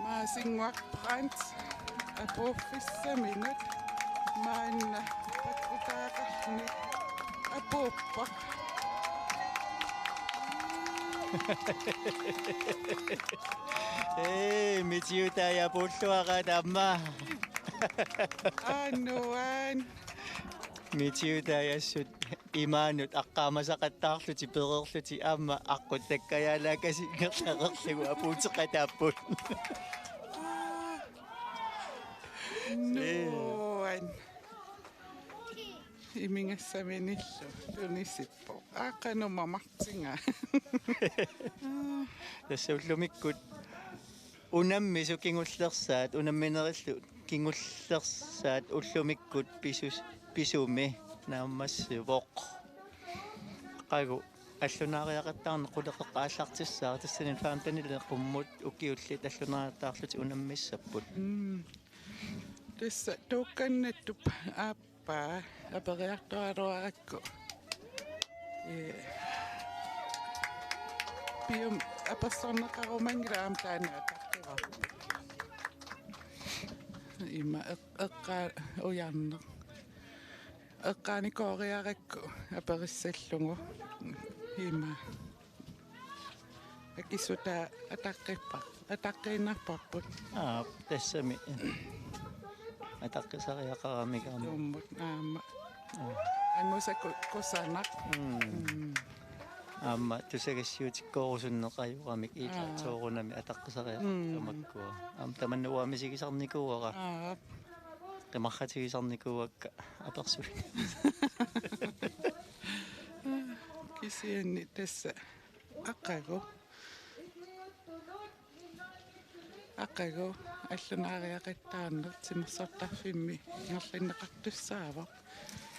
maasinguaq prans apuuffissaminut maanna pakkutaaqarni apuuppaq Ei mitsiutaaja pulluaqat amma annuan mitsiutaajassut imaanut aqqaamasaqattaarluti pererluti amma aqquttakkajaalaakasingerlarerlugu apuuteqataapput nuan imingassaminillu tunisippo aaqanumamartinga tässä ullumikkut unammisu kingullersaat unamminerillu kingullersaat ullumikkut pisumi naammassuvoq qagu аллунариақаттаарне қулеқеққааллартиссаа тассанин фаамтаниле қуммут укиулли таллунариаттаарлути унаммиссаппут tässä tuukannettup appaa apereartoaruarakku pium apersonnaqarumangilaam taanaataqqiva imma eqqaa ujarner eqqaanikooriarakku aperissallungu imma akissuta ataqqinarparput тассами атаққисариақарамикаама tummut aamma Angusa kosanak. Amma tusagassiutikkorusunneqajuqamik ila soorunami ataqqisariaq tamakkua. Tamannuaamisigisarnikuuqa qimaqatigisarnikuuakka apersuli. Kisianni tässä aqago аллунариақиттаарнер тимерсартарфимми ингерлиннеқартуссаава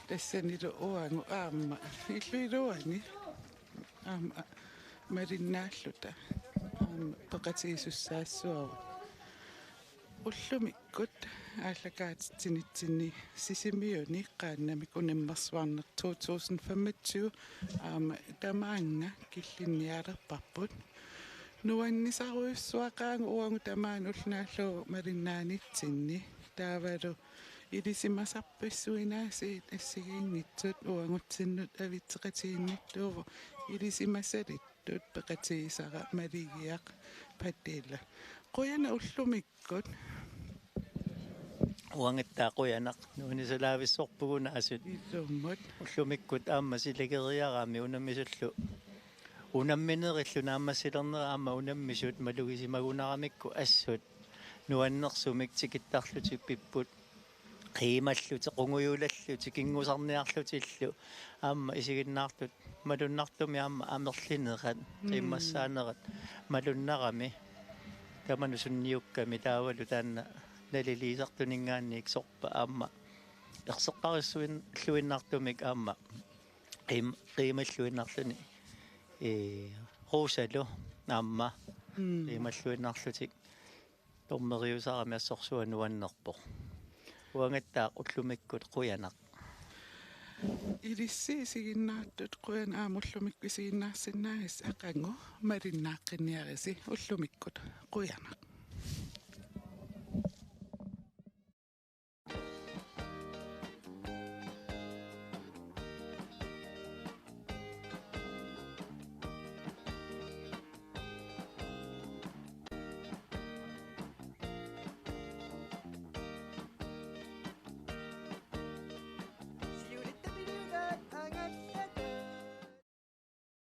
тассанилу уангу аама иллуилуани аама мариннааллута аама пеқатигисуссаассуава уллумиккут ааллакаатитсинитсинни сисимиуни qaannami kunimmersvaarner 2025 аама тамаанга киллинниалерпарпут нуаннисаруйуссуақаангу уангу тамаан уллнааллу мариннаанитсинни таавалу илисимасарписсуинааси ассигииннитсут уангутсиннут авитсеқатигинниттуува илисимасалиттут пеқатигисара малигиақ паттиилла қуяна уллумиккут уангаттаақуянақ нуунисалаависсорпугунаасут иллуммут уллумиккут аама силагериараами унаммисуллу унамминериллу нааммассилернераама унаммисут малугисимагунарамикку ассут нуаннерсумик тикиттарлутик пиппут қималлути қунгуюлаллути кингусарниарлутиллу аама исигиннаарлут малуннартуми аама амерлинерат қиммассаанерат малуннарами таману сунниукками таавалу таанна налилисартунингаанник сорпа аама ерсеққариссуин луиннартумик аама қималлуиннарлуни русалу аама қималлуиннарлутик тормериусарами ассорсуануаннерпо уангаттаа уллумиккут қуянақ илисси сигиннаартут қуян аамуллумикку сигиннаарсинаагис ақангу мариннааққинниариси уллумиккут қуянақ